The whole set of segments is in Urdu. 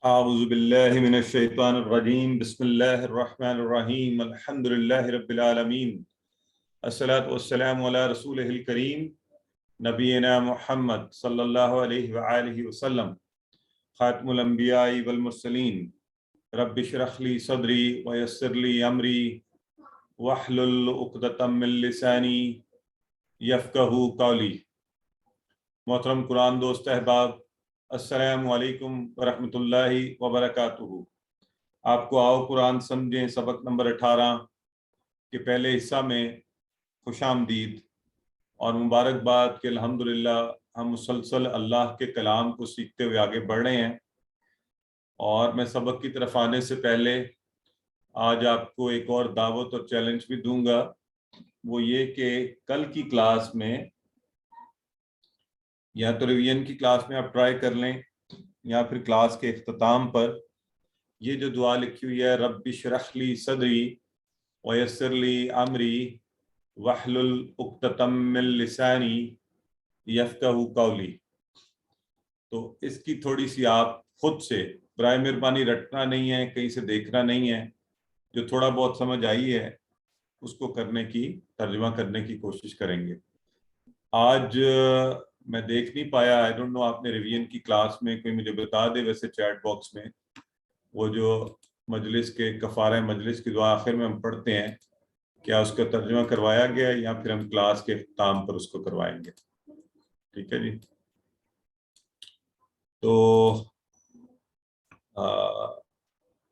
اعوذ باللہ من الشیطان الرجیم بسم اللہ الرحمن الرحیم الحمد للہ رب العالمین الصلاۃ والسلام علی رسولہ الکریم نبینا محمد صلی اللہ علیہ وآلہ وسلم خاتم الانبیاء والمرسلین رب اشرح لی صدری ویسر لی امری واحلل عقدۃ من لسانی یفقہوا قولی۔ محترم قرآن دوست احباب، السلام علیکم ورحمۃ اللہ وبرکاتہ۔ آپ کو آؤ قرآن سمجھیں سبق نمبر 18 کے پہلے حصہ میں خوش آمدید اور مبارکباد کہ الحمدللہ ہم مسلسل اللہ کے کلام کو سیکھتے ہوئے آگے بڑھ رہے ہیں۔ اور میں سبق کی طرف آنے سے پہلے آج آپ کو ایک اور دعوت اور چیلنج بھی دوں گا، وہ یہ کہ کل کی کلاس میں یا تو ریویژن کی کلاس میں آپ ٹرائی کر لیں یا پھر کلاس کے اختتام پر یہ جو دعا لکھی ہوئی ہے رب اشرح لی صدری ویسر لی امری واحلل عقدۃ من لسانی یفقہوا قولی، تو اس کی تھوڑی سی آپ خود سے برائے مہربانی رٹنا نہیں ہے، کہیں سے دیکھنا نہیں ہے، جو تھوڑا بہت سمجھ آئی ہے اس کو کرنے کی ترجمہ کرنے کی کوشش کریں گے۔ آج میں دیکھ نہیں پایا، آئی ڈونٹ نو آپ نے ریویژن کی کلاس میں کوئی مجھے بتا دے، ویسے چیٹ باکس میں وہ جو مجلس کے کفارہ مجلس کی دعا آخر میں ہم پڑھتے ہیں، کیا اس کا ترجمہ کروایا گیا یا پھر ہم کلاس کے اختتام پر اس کو کروائیں گے؟ ٹھیک ہے جی۔ تو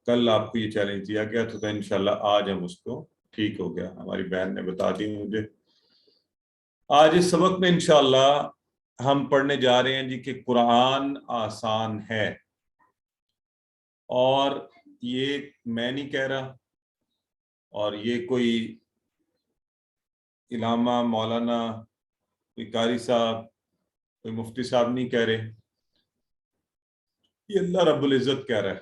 کل آپ کو یہ چیلنج دیا گیا تو انشاءاللہ آج ہم اس کو ٹھیک ہو گیا، ہماری بہن نے بتا دی مجھے۔ آج اس سبق میں انشاءاللہ ہم پڑھنے جا رہے ہیں جی کہ قرآن آسان ہے، اور یہ میں نہیں کہہ رہا، اور یہ کوئی علامہ مولانا کوئی قاری صاحب کوئی مفتی صاحب نہیں کہہ رہے، یہ اللہ رب العزت کہہ رہا ہے۔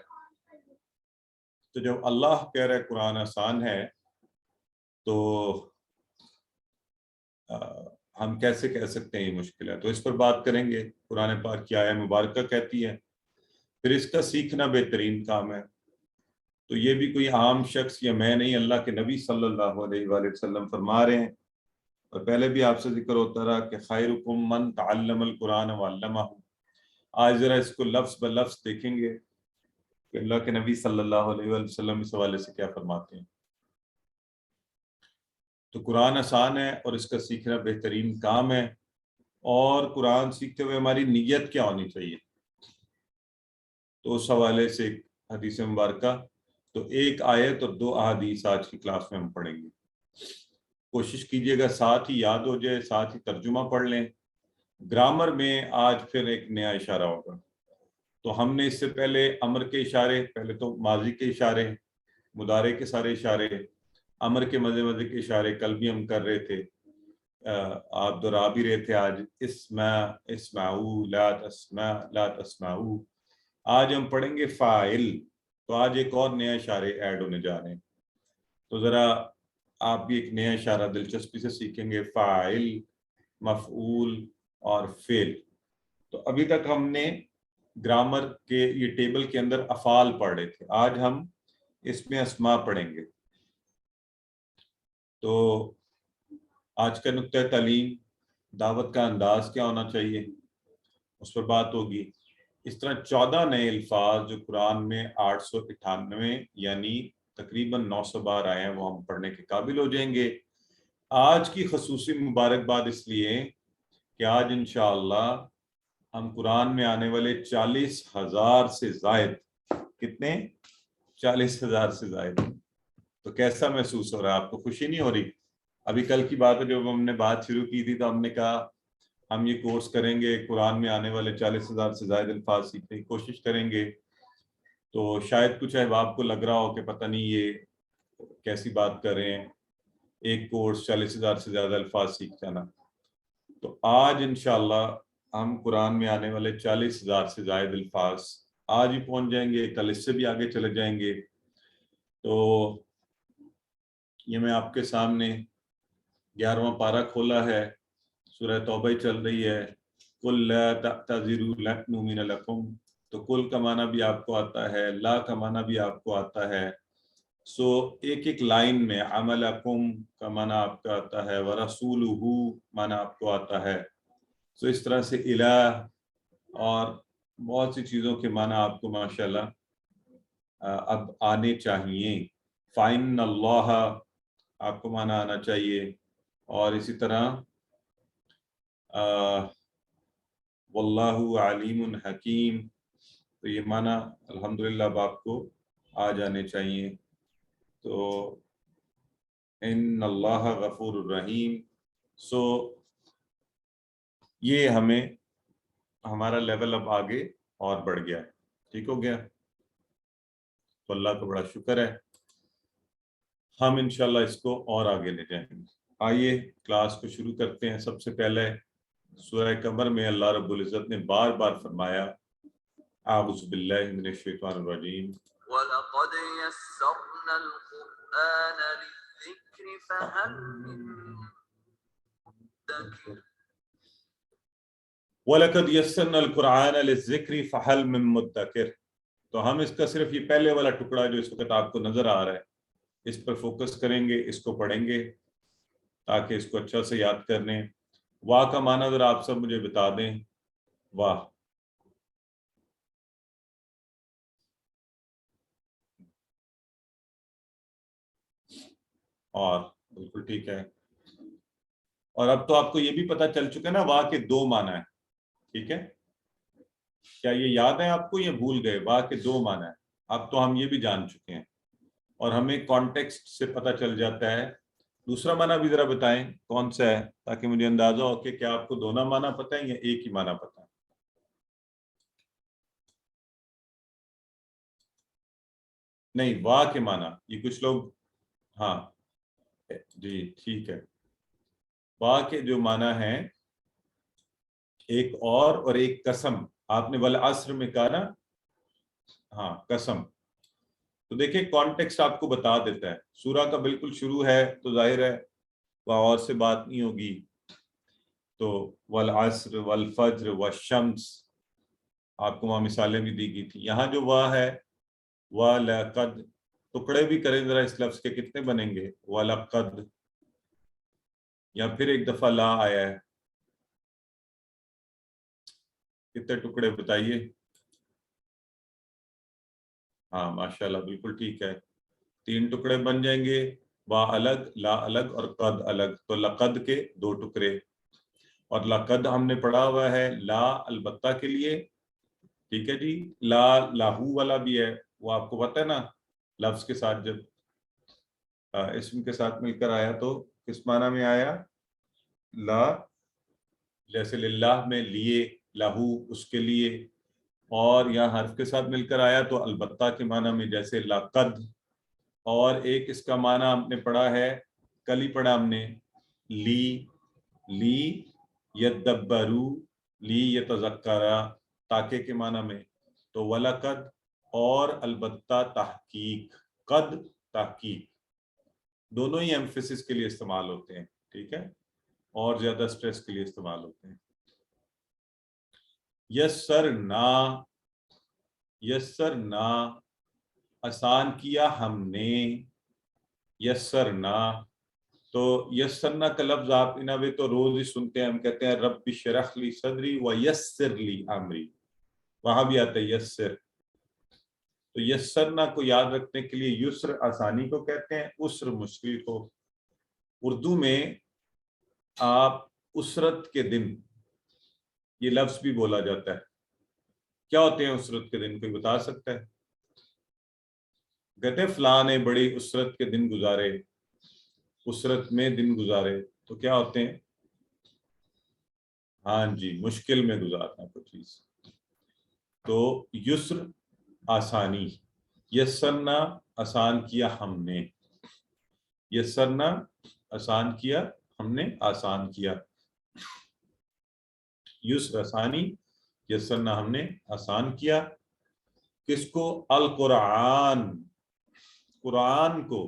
تو جب اللہ کہہ رہا ہے قرآن آسان ہے تو ہم کیسے کہہ سکتے ہیں یہ مشکل ہے؟ تو اس پر بات کریں گے۔ قرآن پاک کی آیہ مبارکہ کہتی ہے پھر اس کا سیکھنا بہترین کام ہے۔ تو یہ بھی کوئی عام شخص یا میں نہیں، اللہ کے نبی صلی اللہ علیہ وآلہ وسلم فرما رہے ہیں، اور پہلے بھی آپ سے ذکر ہوتا رہا کہ خیرکم من تعلم القرآن وعلمہ۔ آج ذرا اس کو لفظ بلفظ دیکھیں گے کہ اللہ کے نبی صلی اللہ علیہ وآلہ وسلم اس حوالے سے کیا فرماتے ہیں۔ تو قرآن آسان ہے اور اس کا سیکھنا بہترین کام ہے، اور قرآن سیکھتے ہوئے ہماری نیت کیا ہونی چاہیے، تو اس حوالے سے ایک حدیث مبارکہ، تو ایک آیت اور 2 احادیث آج کی کلاس میں ہم پڑھیں گے۔ کوشش کیجئے گا ساتھ ہی یاد ہو جائے، ساتھ ہی ترجمہ پڑھ لیں۔ گرامر میں آج پھر ایک نیا اشارہ ہوگا، تو ہم نے اس سے پہلے امر کے اشارے، پہلے تو ماضی کے اشارے، مضارع کے سارے اشارے، امر کے مزے مزے کے اشارے کل بھی ہم کر رہے تھے، آپ دہرا بھی رہے تھے آج، اسمعوا لا تسمع لا تسمعوا۔ آج ہم پڑھیں گے فاعل، تو آج ایک اور نیا اشارے ایڈ ہونے جا رہے ہیں، تو ذرا آپ بھی ایک نیا اشارہ دلچسپی سے سیکھیں گے، فاعل، مفعول اور فعل۔ تو ابھی تک ہم نے گرامر کے یہ ٹیبل کے اندر افعال پڑھ رہے تھے، آج ہم اس میں اسماء پڑھیں گے۔ تو آج کا نقطہ تعلیم، دعوت کا انداز کیا ہونا چاہیے، اس پر بات ہوگی۔ اس طرح 14 نئے الفاظ جو قرآن میں 898 یعنی تقریباً 900 بار آئے ہیں، وہ ہم پڑھنے کے قابل ہو جائیں گے۔ آج کی خصوصی مبارکباد اس لیے کہ آج انشاءاللہ ہم قرآن میں آنے والے 40,000 سے زائد، کتنے؟ 40,000 سے زائد۔ تو کیسا محسوس ہو رہا ہے آپ کو؟ خوشی نہیں ہو رہی؟ ابھی کل کی بات ہے، جب ہم نے بات شروع کی تھی تو ہم نے کہا ہم یہ کورس کریں گے، قرآن میں آنے والے 40,000 سے زائد الفاظ سیکھنے کی کوشش کریں گے۔ تو شاید کچھ احباب کو لگ رہا ہو کہ پتہ نہیں یہ کیسی بات کر رہے ہیں، ایک کورس 40,000 سے زیادہ الفاظ سیکھ جانا۔ تو آج انشاءاللہ ہم قرآن میں آنے والے 40,000 سے زائد الفاظ آج ہی پہنچ جائیں گے، کل اس سے بھی آگے چلے جائیں گے۔ تو یہ میں آپ کے سامنے 11واں پارہ کھولا ہے، سورہ توبہ چل رہی ہے، قُل لَا تَعْتَذِرُوا لَن نُؤْمِنَ لَكُمْ۔ تو کل کا معنی بھی آپ کو آتا ہے, لا کا معنی بھی آپ کو آتا ہے. سو ایک ایک لائن میں عملکم کا معنی آپ کا آتا ہے, ورسولہ معنی آپ کو آتا ہے. سو اس طرح سے الہ اور بہت سی چیزوں کے معنی آپ کو ماشاءاللہ اب آنے چاہیے. فَإِنَّ اللَّهَ آپ کو معنی آنا چاہیے, اور اسی طرح واللہ علیم حکیم, تو یہ معنی الحمدللہ اب آپ کو آ جانے چاہیے. تو ان اللہ غفور الرحیم. سو یہ ہمارا لیول اب آگے اور بڑھ گیا ہے, ٹھیک ہو گیا. تو اللہ کا بڑا شکر ہے, ہم انشاءاللہ اس کو اور آگے لے جائیں گے. آئیے کلاس کو شروع کرتے ہیں. سب سے پہلے سورہ قمر میں اللہ رب العزت نے بار بار فرمایا اعوذ باللہ من الشیطان الرجیم وَلَقَدْ يَسَّرْنَا الْقُرْآنَ لِلذِّكْرِ فَهَلْ مِن مُدَّكِرٍ. وَلَقَدْ يَسَّرْنَا الْقُرْآنَ لِلذِّكْرِ فَهَلْ مِن مُدَّكِرٍ. تو ہم اس کا صرف یہ پہلے والا ٹکڑا جو اس وقت آپ کو نظر آ رہا ہے, اس پر فوکس کریں گے, اس کو پڑھیں گے تاکہ اس کو اچھا سے یاد کر لیں. واہ کا معنی ذرا آپ سب مجھے بتا دیں. واہ, اور بالکل ٹھیک ہے. اور اب تو آپ کو یہ بھی پتہ چل چکا ہے نا واہ کے دو معنی ہیں, ٹھیک ہے. کیا یہ یاد ہے آپ کو یا بھول گئے؟ واہ کے دو معنی ہیں. اب تو ہم یہ بھی جان چکے ہیں اور ہمیں کانٹیکسٹ سے پتہ چل جاتا ہے. دوسرا معنی بھی ذرا بتائیں کون سا ہے, تاکہ مجھے اندازہ ہو کہ کیا آپ کو دونوں معنی پتہ ہے یا ایک ہی معنی پتہ ہے. نہیں, واہ کے معنی یہ کچھ لوگ, ہاں جی ٹھیک ہے. واہ کے جو معنی ہیں ایک اور ایک قسم. آپ نے والعصر میں کہا نا, ہاں قسم. تو دیکھیں کانٹیکسٹ آپ کو بتا دیتا ہے. سورہ کا بالکل شروع ہے تو ظاہر ہے وہاں اور سے بات نہیں ہوگی. تو والعصر والفجر والشمس آپ کو وہاں مثالیں بھی دی گئی تھی. یہاں جو واہ ہے وَلَقَدْ, ٹکڑے بھی کریں ذرا اس لفظ کے, کتنے بنیں گے؟ وَلَقَدْ, یا پھر ایک دفعہ لا آیا ہے, کتنے ٹکڑے بتائیے؟ ہاں ماشاءاللہ بالکل ٹھیک ہے, 3 ٹکڑے بن جائیں گے. وا الگ, لا الگ اور قد الگ, تو لقد کے 2 ٹکڑے. اور لقد ہم نے پڑھا ہوا ہے لا البتہ کے لیے, ٹھیک ہے جی. لا لاہو والا بھی ہے, وہ آپ کو پتہ ہے نا لفظ کے ساتھ جب اسم کے ساتھ مل کر آیا تو کس معنی میں آیا؟ لا, جیسے للہ میں لیے, لہو اس کے لیے. اور یہاں حرف کے ساتھ مل کر آیا تو البتہ کے معنی میں, جیسے لقد. اور ایک اس کا معنی ہم نے پڑھا ہے, کل ہی پڑھا ہم نے, لی یدبرو, لی یتذکرا, تاکہ کے معنی میں. تو ولقد اور البتہ تحقیق, قد تحقیق, دونوں ہی ایمفیسس کے لیے استعمال ہوتے ہیں, ٹھیک ہے, اور زیادہ سٹریس کے لیے استعمال ہوتے ہیں. یسرنا, یسرنا آسان کیا ہم نے, یسرنا. تو یسرنا کا لفظ آپ انہوے تو روز ہی سنتے ہیں, ہم کہتے ہیں رب اشرح لی صدری ویسر لی امری, وہاں بھی آتا ہے یسر. تو یسرنا کو یاد رکھنے کے لیے یسر آسانی کو کہتے ہیں, عسر مشکل کو. اردو میں آپ اسرت کے دن یہ لفظ بھی بولا جاتا ہے. کیا ہوتے ہیں اسرت کے دن, کوئی بتا سکتا ہے؟ کہتے ہیں فلاں نے بڑی اسرت کے دن گزارے, اسرت میں دن گزارے, تو کیا ہوتے ہیں؟ ہاں جی, مشکل میں گزارنا کوئی چیز. تو یسر آسانی, یسرنا آسان کیا ہم نے, یسرنا آسان کیا ہم نے, آسان کیا. یسر آسانی, یسرنا ہم نے آسان کیا. کس کو؟ القرآن, قرآن کو.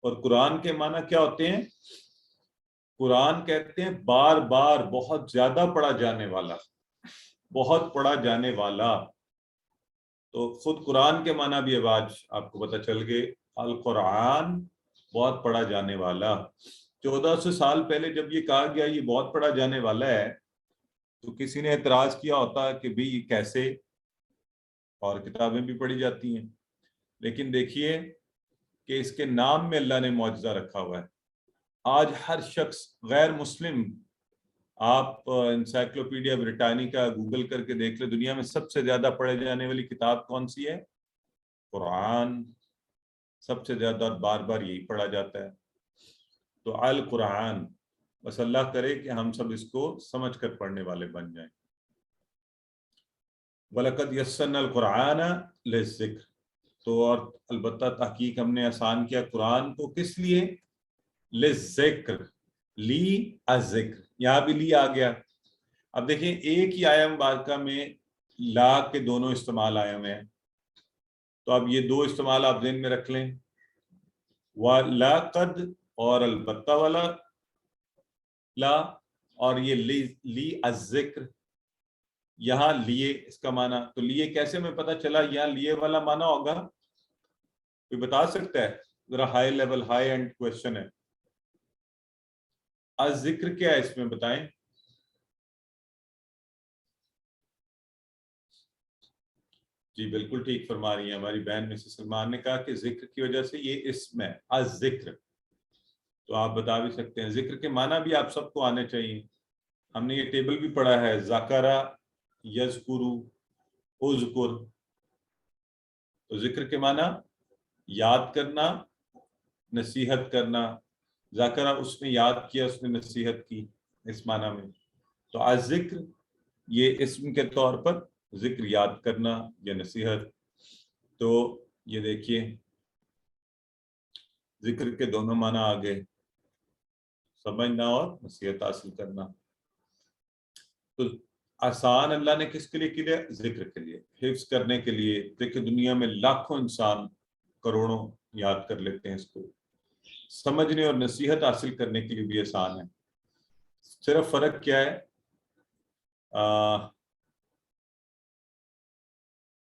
اور قرآن کے معنی کیا ہوتے ہیں؟ قرآن کہتے ہیں بار بار بہت زیادہ پڑھا جانے والا, بہت پڑھا جانے والا. تو خود قرآن کے معنی بھی اب آج آپ کو پتہ چل گئے، القرآن بہت پڑھا جانے والا۔ 1400 سال پہلے جب یہ کہا گیا یہ بہت پڑھا جانے والا ہے تو کسی نے اعتراض کیا ہوتا کہ بھی یہ کیسے، اور کتابیں بھی پڑھی جاتی ہیں، لیکن دیکھیے کہ اس کے نام میں اللہ نے معجزہ رکھا ہوا ہے۔ آج ہر شخص غیر مسلم، آپ انسائکلوپیڈیا بریٹانیکا گوگل کر کے دیکھ لیں، دنیا میں سب سے زیادہ پڑھے جانے والی کتاب کون سی ہے؟ قرآن، سب سے زیادہ اور بار بار یہی پڑھا جاتا ہے۔ تو القرآن، بس اللہ کرے کہ ہم سب اس کو سمجھ کر پڑھنے والے بن جائیں۔ وَلَقَدْ يَسَّرْنَا الْقُرْآنَ لِلذِّكْرِ، تو اور البتہ تحقیق ہم نے آسان کیا قرآن کو، کس لیے؟ لِلذِّكْر، لی الذکر، یہاں بھی لی آ گیا۔ اب دیکھیں ایک ہی آیہ مبارکہ میں لا کے دونوں استعمال آئے ہوئے ہیں، تو اب یہ دو استعمال آپ ذہن میں رکھ لیں، وَلَقَدْ اور البتہ والا لا، اور یہ لی الذکر، یہاں لیے اس کا معنی، تو لیے کیسے میں پتہ چلا یہاں لیے والا معنی ہوگا؟ کوئی بتا سکتا ہے؟ ذرا high level high and question ہے۔ الذکر کیا ہے اس میں بتائیں؟ جی بالکل ٹھیک فرما رہی ہیں ہماری بہن مسز سلمان نے کہا کہ ذکر کی وجہ سے یہ اسم ہے الذکر، تو آپ بتا بھی سکتے ہیں۔ ذکر کے معنی بھی آپ سب کو آنے چاہیے، ہم نے یہ ٹیبل بھی پڑھا ہے، ذکرہ یذکر اذکر، تو ذکر کے معنی یاد کرنا، نصیحت کرنا، ذکرہ اس نے یاد کیا، اس نے نصیحت کی، اس معنی میں۔ تو الذکر یہ اسم کے طور پر ذکر یاد کرنا یا نصیحت، تو یہ دیکھیے ذکر کے دونوں معنی آگے، سمجھنا اور نصیحت حاصل کرنا۔ تو آسان اللہ نے کس کے لیے کیا؟ ذکر کے لیے، حفظ کرنے کے لیے۔ دیکھیں دنیا میں لاکھوں انسان، کروڑوں یاد کر لیتے ہیں اس کو، سمجھنے اور نصیحت حاصل کرنے کے لیے بھی آسان ہے۔ صرف فرق کیا ہے؟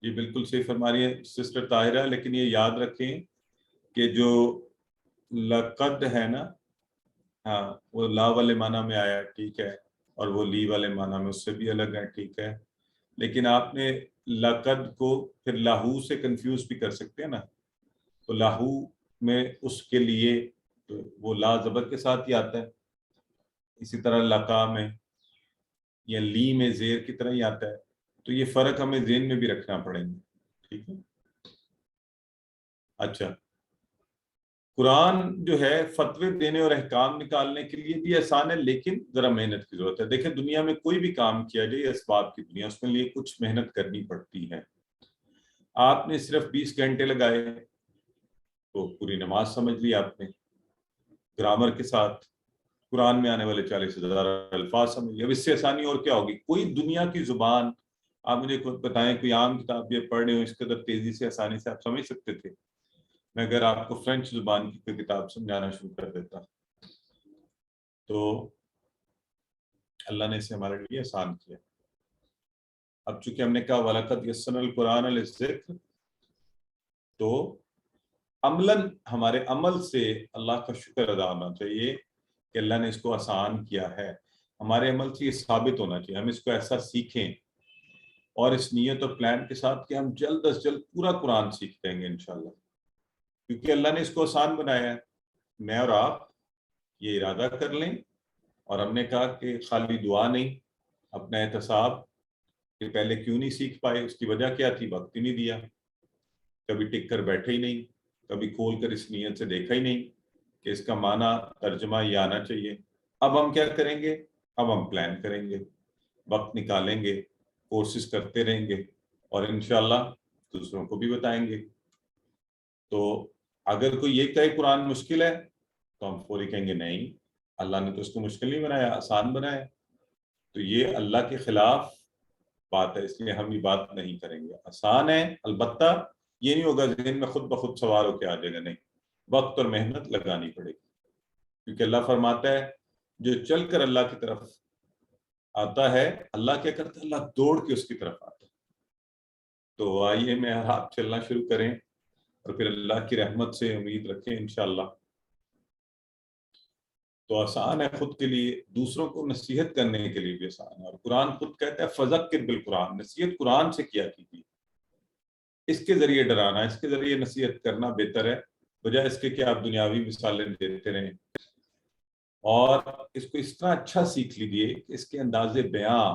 یہ بالکل صحیح فرما رہی ہے سسٹر طاہرہ، لیکن یہ یاد رکھیں کہ جو لقد ہے نا، ہاں وہ لا والے معنی میں آیا، ٹھیک ہے، اور وہ لی والے معنی میں اس سے بھی الگ ہے، ٹھیک ہے، لیکن آپ نے لقد کو پھر لاہو سے کنفیوز بھی کر سکتے ہیں نا، تو لاہو میں اس کے لیے تو وہ لا زبر کے ساتھ ہی آتا ہے، اسی طرح لقا میں یا لی میں زیر کی طرح ہی آتا ہے، تو یہ فرق ہمیں ذہن میں بھی رکھنا پڑیں گے، ٹھیک ہے۔ اچھا، قرآن جو ہے فتوے دینے اور احکام نکالنے کے لیے بھی آسان ہے، لیکن ذرا محنت کی ضرورت ہے۔ دیکھیں دنیا میں کوئی بھی کام کیا جائے، اسباب کی دنیا، اس میں لیے کچھ محنت کرنی پڑتی ہے۔ آپ نے صرف 20 گھنٹے لگائے تو پوری نماز سمجھ لی آپ نے، گرامر کے ساتھ قرآن میں آنے والے 40,000 الفاظ سمجھ لی۔ اب اس سے آسانی اور کیا ہوگی؟ کوئی دنیا کی زبان آپ مجھے بتائیں، کوئی عام کتاب یہ پڑھ رہے ہو اس قدر تیزی سے آسانی سے آپ سمجھ سکتے تھے؟ میں اگر آپ کو فرینچ زبان کی کوئی کتاب سمجھانا شروع کر دیتا تو اللہ نے اسے ہمارے لیے آسان کیا۔ اب چونکہ ہم نے کہا وَلَقَدْ يَسَّرْنَا الْقُرْآنَ لِلذِّكْرِ، تو عملاً ہمارے عمل سے اللہ کا شکر ادا ہونا چاہیے کہ اللہ نے اس کو آسان کیا ہے، ہمارے عمل سے یہ ثابت ہونا چاہیے، ہم اس کو ایسا سیکھیں اور اس نیت اور پلان کے ساتھ کہ ہم جلد از جلد پورا قرآن سیکھ دیں گے انشاءاللہ، کیونکہ اللہ نے اس کو آسان بنایا ہے۔ میں اور آپ یہ ارادہ کر لیں، اور ہم نے کہا کہ خالی دعا نہیں، اپنا احتساب کہ پہلے کیوں نہیں سیکھ پائے، اس کی وجہ کیا تھی؟ وقت ہی نہیں دیا، کبھی ٹک کر بیٹھے ہی نہیں، کبھی کھول کر اس نیت سے دیکھا ہی نہیں کہ اس کا معنی ترجمہ یہ آنا چاہیے۔ اب ہم کیا کریں گے؟ اب ہم پلان کریں گے، وقت نکالیں گے، کورسز کرتے رہیں گے، اور انشاءاللہ دوسروں کو بھی بتائیں گے۔ تو اگر کوئی یہ کہے قرآن مشکل ہے تو ہم فوری کہیں گے نہیں، اللہ نے تو اس کو مشکل نہیں بنایا، آسان بنایا، تو یہ اللہ کے خلاف بات ہے، اس لیے ہم یہ بات نہیں کریں گے۔ آسان ہے، البتہ یہ نہیں ہوگا ذہن میں خود بخود سوار ہو کے آ جائے گا، نہیں، وقت اور محنت لگانی پڑے گی، کیونکہ اللہ فرماتا ہے جو چل کر اللہ کی طرف آتا ہے، اللہ کیا کرتا ہے؟ اللہ دوڑ کے اس کی طرف آتا ہے۔ تو آئیے میں اور آپ چلنا شروع کریں اور پھر اللہ کی رحمت سے امید رکھیں انشاءاللہ. تو آسان ہے خود کے لیے، دوسروں کو نصیحت کرنے کے لیے بھی آسان ہے. اور قرآن خود کہتا ہے فذکر بالقرآن، نصیحت قرآن سے کیا کیجیے. اس کے ذریعے ڈرانا، اس کے ذریعے نصیحت کرنا بہتر ہے بجائے اس کے کہ آپ دنیاوی مثالیں دیتے رہیں. اور اس کو اس طرح اچھا سیکھ لیجیے کہ اس کے انداز بیاں،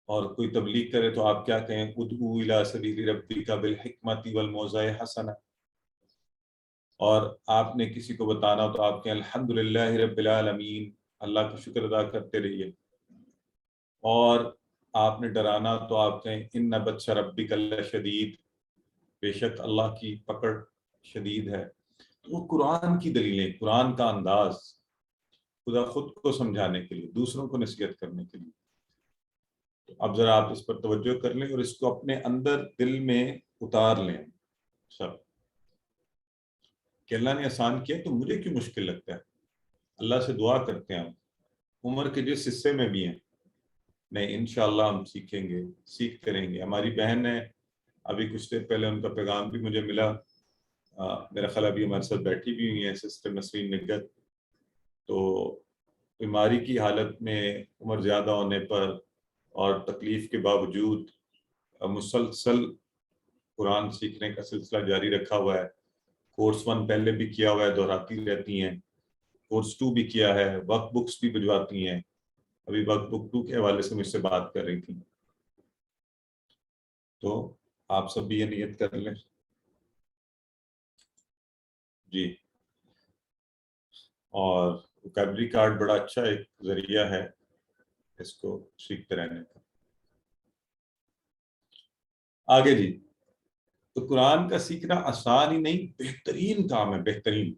اور کوئی تبلیغ کرے تو آپ کیا کہیں، ادعو الی سبیل ربک بالحکمۃ والموعظۃ الحسنہ. اور آپ نے کسی کو بتانا ہو تو آپ کہیں الحمدللہ رب العالمین، اللہ کا شکر ادا کرتے رہیے. اور آپ نے ڈرانا تو آپ کہیں ان بطش ربک لشدید، بے شک اللہ کی پکڑ شدید ہے. تو وہ قرآن کی دلیلیں، قرآن کا انداز، خدا خود کو سمجھانے کے لیے، دوسروں کو نصیحت کرنے کے لیے. تو اب ذرا آپ اس پر توجہ کر لیں اور اس کو اپنے اندر دل میں اتار لیں سب کہ اللہ نے آسان کیا تو مجھے کیوں مشکل لگتا ہے. اللہ سے دعا کرتے ہیں ہم عمر کے جس حصے میں بھی ہیں، نہیں انشاءاللہ ہم سیکھیں گے، سیکھ کریں گے. ہماری بہن ہے، ابھی کچھ دیر پہلے ان کا پیغام بھی مجھے ملا، میرا خیال ابھی ہمارے ساتھ بیٹھی بھی ہوئی ہیں سسٹر نسرین نگت. تو بیماری کی حالت میں عمر زیادہ ہونے پر اور تکلیف کے باوجود مسلسل قرآن سیکھنے کا سلسلہ جاری رکھا ہوا ہے. کورس 1 پہلے بھی کیا ہوا ہے، دہراتی رہتی ہیں. کورس 2 بھی کیا ہے، ورک بکس بھی بھجواتی ہیں. ابھی ورک بک 2 کے حوالے سے مجھ سے بات کر رہی تھی. تو آپ سب بھی یہ نیت کر لیں. جی. اور ووکیبلری کارڈ بڑا اچھا ایک ذریعہ ہے اس کو سیکھتے رہنے کا. آگے جی، تو قرآن کا سیکھنا آسان ہی نہیں، بہترین کام ہے. بہترین،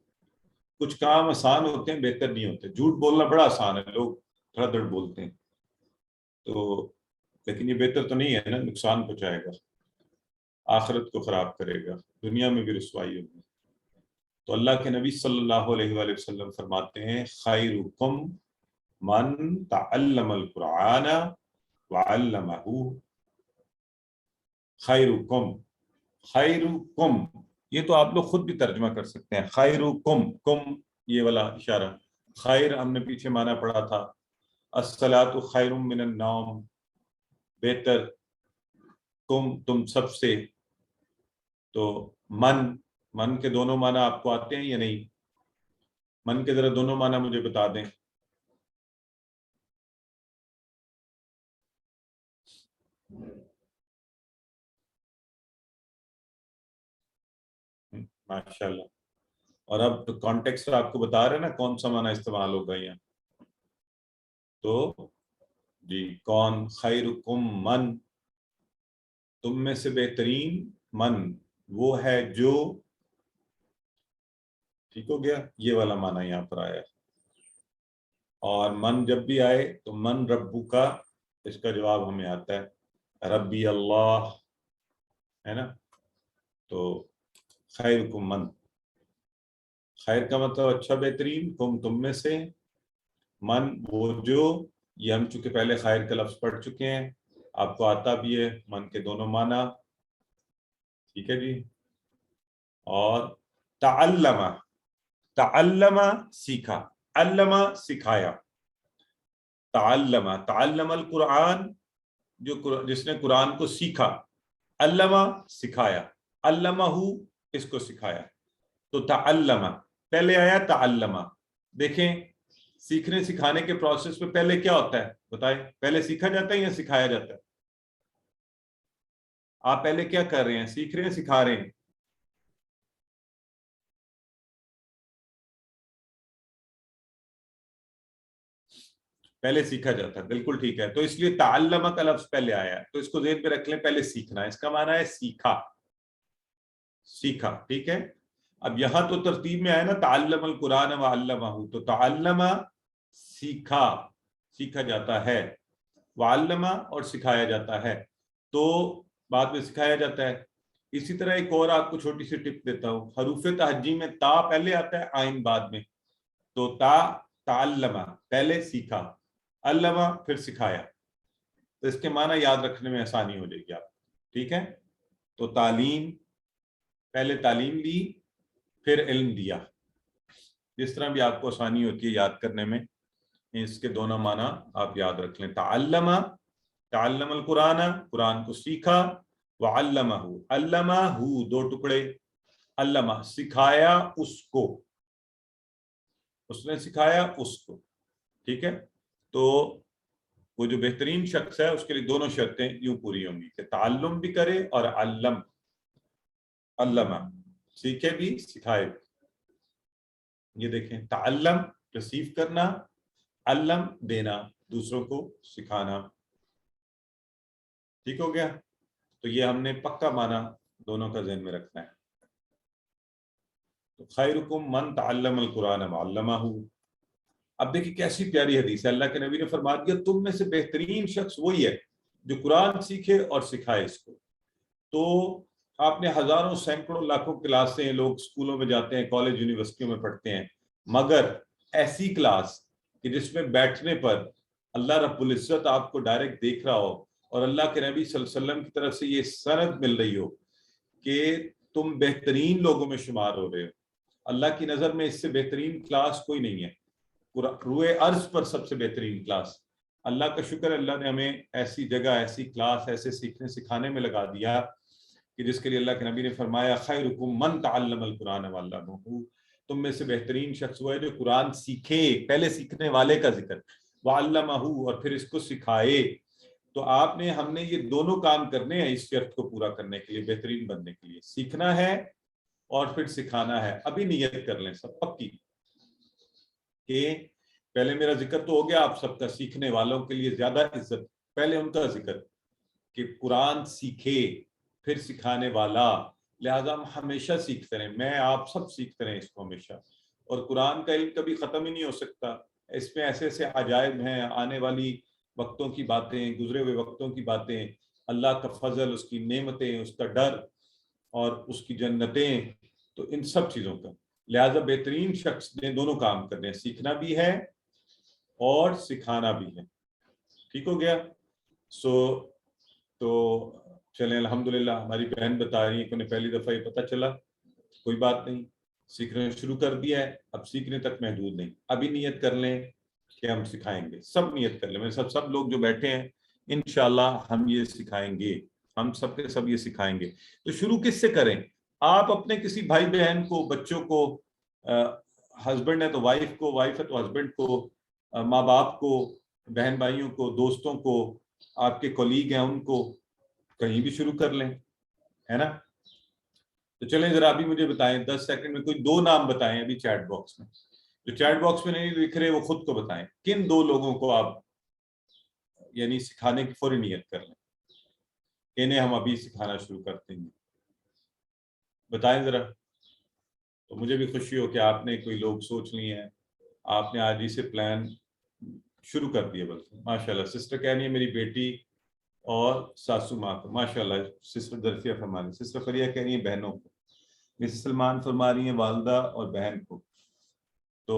کچھ کام آسان ہوتے ہیں بہتر نہیں ہوتے. جھوٹ بولنا بڑا آسان ہے، لوگ دھڑ دھڑ بولتے ہیں، تو لیکن یہ بہتر تو نہیں ہے نا، نقصان پہنچائے گا، آخرت کو خراب کرے گا، دنیا میں بھی رسوائی ہوگی. تو اللہ کے نبی صلی اللہ علیہ وآلہ وسلم فرماتے ہیں خیرکم من تعلم القرآن وعلمہ. خیرکم، خیرکم یہ تو آپ لوگ خود بھی ترجمہ کر سکتے ہیں. خیرکم، کم یہ والا اشارہ. خیر ہم نے پیچھے معنی پڑھا تھا الصلاۃ خیر من النوم، بہتر، تم سب سے. تو من کے دونوں معنی آپ کو آتے ہیں یا نہیں؟ من کے ذرا دونوں معنی مجھے بتا دیں. ماشاءاللہ. اور اب کانٹیکسٹ آپ کو بتا رہے ہیں نا کون سا معنی استعمال ہوگا یہاں. تو جی، کون؟ خیرکم من، تم میں سے بہترین، من وہ ہے جو، ٹھیک ہو گیا، یہ والا معنی یہاں پر آیا. اور من جب بھی آئے تو من ربو کا، اس کا جواب ہمیں آتا ہے ربی اللہ، ہے نا. تو خیرکم من، خیر کا مطلب اچھا بہترین، تم میں سے، من وہ جو، یہ ہم چونکہ پہلے خیر کا لفظ پڑھ چکے ہیں، آپ کو آتا بھی ہے من کے دونوں معنی. ٹھیک ہے جی. اور تعلم، تعلم سیکھا، علم سکھایا. تعلم القرآن، جس نے قرآن کو سیکھا، علم سکھایا، علمہ اس کو سکھایا. تو تعلم پہلے آیا تعلم. دیکھیں سیکھنے سکھانے کے پروسیس میں پہلے کیا ہوتا ہے بتائیں؟ پہلے سیکھا جاتا ہے یا سکھایا جاتا ہے؟ آپ پہلے کیا کر رہے ہیں؟ سیکھ رہے ہیں، سکھا رہے ہیں؟ پہلے سیکھا جاتا ہے، بالکل ٹھیک ہے. تو اس لیے تعلم کا لفظ پہلے آیا ہے، تو اس کو ذہن پہ رکھ لیں، پہلے سیکھنا، اس کا معنی ہے سیکھا، سیکھا. ٹھیک ہے. اب یہاں تو ترتیب میں آیا نا تعلم القرآن وعلمہ، تو تعلم سیکھا، سیکھا جاتا ہے، وعلمہ اور سکھایا جاتا ہے، تو بعد میں سکھایا جاتا ہے. اسی طرح ایک اور آپ کو چھوٹی سی ٹپ دیتا ہوں، حروف تہجی میں تا پہلے آتا ہے، آئین بعد میں. تو تا تعلمہ پہلے سیکھا، علمہ پھر سکھایا. تو اس کے معنی یاد رکھنے میں آسانی ہو جائے گی آپ. ٹھیک ہے، تو تعلیم، پہلے تعلیم لی پھر علم دیا، جس طرح بھی آپ کو آسانی ہوتی ہے یاد کرنے میں، اس کے دونوں معنی آپ یاد رکھ لیں۔ تعلم، تعلم القرآن، قرآن کو سیکھا، وعلمہ، علمہ دو ٹکڑے، علمہ سکھایا اس کو، اس نے سکھایا اس کو، ٹھیک ہے۔ تو وہ جو بہترین شخص ہے اس کے لیے دونوں شرطیں یوں پوری ہوں گی کہ تعلم بھی کرے اور علم، علمہ سیکھے بھی سکھائے بھی۔ یہ دیکھیں، تعلم ریسیو کرنا، علم دینا دوسروں کو سکھانا، ٹھیک ہو گیا۔ تو یہ ہم نے پکا معنی دونوں کا ذہن میں رکھنا ہے۔ تو خیرکم من تعلم القرآن وعلمہ۔ اب دیکھیں کیسی پیاری حدیث ہے، اللہ کے نبی نے فرما دیا تم میں سے بہترین شخص وہی ہے جو قرآن سیکھے اور سکھائے اس کو۔ تو آپ نے ہزاروں سینکڑوں لاکھوں کلاسیں، لوگ اسکولوں میں جاتے ہیں، کالج یونیورسٹیوں میں پڑھتے ہیں، مگر ایسی کلاس کہ جس میں بیٹھنے پر اللہ رب العزت آپ کو ڈائریکٹ دیکھ رہا ہو اور اللہ کے نبی صلی اللہ علیہ وسلم کی طرف سے یہ سند مل رہی ہو کہ تم بہترین لوگوں میں شمار ہو رہے ہو، اللہ کی نظر میں اس سے بہترین کلاس کوئی نہیں ہے، روئے ارض پر سب سے بہترین کلاس۔ اللہ کا شکر، اللہ نے ہمیں ایسی جگہ، ایسی کلاس، ایسے سیکھنے سکھانے میں لگا دیا کہ جس کے لیے اللہ کے نبی نے فرمایا خیرکم من تعلم القرآن وعلمہ، تم میں سے بہترین شخص وہ ہے جو قرآن سیکھے، پہلے سیکھنے والے کا ذکر، وعلمہ اور پھر اس کو سکھائے۔ تو آپ نے، ہم نے یہ دونوں کام کرنے ہیں اس شرط کو پورا کرنے کے لیے، بہترین بننے کے لیے، سیکھنا ہے اور پھر سکھانا ہے۔ ابھی نیت کر لیں سب پکی کہ پہلے میرا ذکر تو ہو گیا آپ سب کا، سیکھنے والوں کے لیے زیادہ عزت، پہلے ان کا ذکر کہ قرآن سیکھے پھر سکھانے والا، لہذا ہم ہمیشہ سیکھتے رہیں، میں آپ سب سیکھتے رہیں اس کو ہمیشہ۔ اور قرآن کا علم کبھی ختم ہی نہیں ہو سکتا، اس میں ایسے ایسے عجائب ہیں، آنے والی وقتوں کی باتیں، گزرے ہوئے وقتوں کی باتیں، اللہ کا فضل، اس کی نعمتیں، اس کا ڈر اور اس کی جنتیں، تو ان سب چیزوں کا، لہذا بہترین شخص نے دونوں کام کرنے ہیں، سیکھنا بھی ہے اور سکھانا بھی ہے، ٹھیک ہو گیا۔ تو چلیں الحمدللہ، ہماری بہن بتا رہی ہیں کہ انہیں پہلی دفعہ یہ پتہ چلا، کوئی بات نہیں، سیکھنا شروع کر دیا ہے، اب سیکھنے تک محدود نہیں، ابھی نیت کر لیں کہ ہم سکھائیں گے، سب نیت کر لیں، میرے سب لوگ جو بیٹھے ہیں انشاءاللہ ہم یہ سکھائیں گے، ہم سب کے سب یہ سکھائیں گے۔ تو شروع کس سے کریں؟ آپ اپنے کسی بھائی بہن کو، بچوں کو، ہسبینڈ ہے تو وائف کو، وائف ہے تو ہسبینڈ کو، ماں باپ کو، بہن بھائیوں کو، دوستوں کو، آپ کے کولیگ ہیں ان کو، کہیں بھی شروع کر لیں، ہے نا۔ تو چلیں ذرا ابھی مجھے بتائیں 10 سیکنڈ میں کوئی 2 نام بتائیں ابھی چیٹ باکس میں، جو چیٹ باکس میں نہیں لکھ رہے وہ خود کو بتائیں، کن 2 لوگوں کو آپ یعنی سکھانے کی فوری نیت کر لیں، انہیں ہم ابھی سکھانا شروع کرتے ہیں، بتائیں ذرا۔ تو مجھے بھی خوشی ہو کہ آپ نے کوئی لوگ سوچ لیے ہیں، آپ نے آج ہی سے پلان شروع کر دیے، بلکہ ماشاءاللہ۔ سسٹر کہہ رہی ہے میری بیٹی اور ساسو ماں کو، ماشاءاللہ سسٹر درفیہ فرما رہی ہیں، سسٹر فریہ کہہ رہی ہیں بہنوں کو، مسز سلمان فرما رہی ہیں والدہ اور بہن کو۔ تو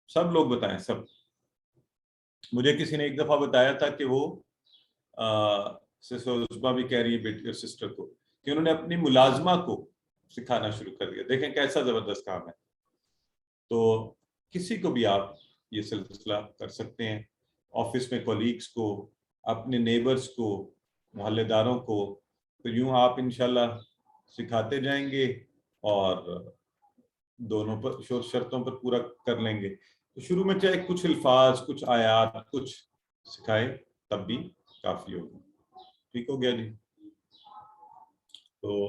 سب لوگ بتائیں، سب۔ مجھے کسی نے ایک دفعہ بتایا تھا کہ وہ سسٹر عزبہ بھی کہہ رہی ہے بیٹی اور سسٹر کو کہ انہوں نے اپنی ملازمہ کو سکھانا شروع کر دیا، دیکھیں کیسا زبردست کام ہے۔ تو کسی کو بھی آپ یہ سلسلہ کر سکتے ہیں، آفس میں کولیگز کو، اپنے نیبرز کو، محلے داروں کو، تو یوں آپ انشاءاللہ سکھاتے جائیں گے اور دونوں پر شرطوں پر پورا کر لیں گے۔ تو شروع میں چاہے کچھ الفاظ، کچھ آیات، کچھ سکھائے تب بھی کافی ہوگا، ٹھیک ہو گیا جی۔ تو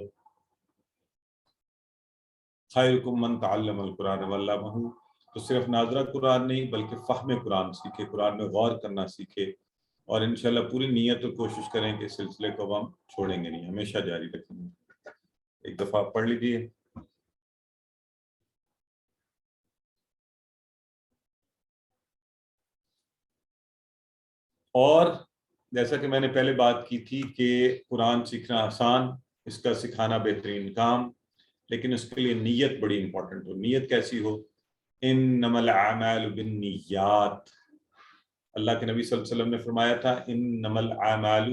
خیرکم من تعلم القرآن وعلمہ، تو صرف ناظرہ قرآن نہیں بلکہ فہم قرآن سیکھے، قرآن میں غور کرنا سیکھے، اور انشاءاللہ پوری نیت اور کوشش کریں کہ اس سلسلے کو ہم چھوڑیں گے نہیں، ہمیشہ جاری رکھیں گے۔ ایک دفعہ آپ پڑھ لیجیے۔ اور جیسا کہ میں نے پہلے بات کی تھی کہ قرآن سیکھنا آسان، اس کا سکھانا بہترین کام، لیکن اس کے لیے نیت بڑی امپورٹنٹ ہو۔ نیت کیسی ہو؟ انما الاعمال بالنیات، اللہ کے نبی صلی اللہ علیہ وسلم نے فرمایا تھا انما الاعمال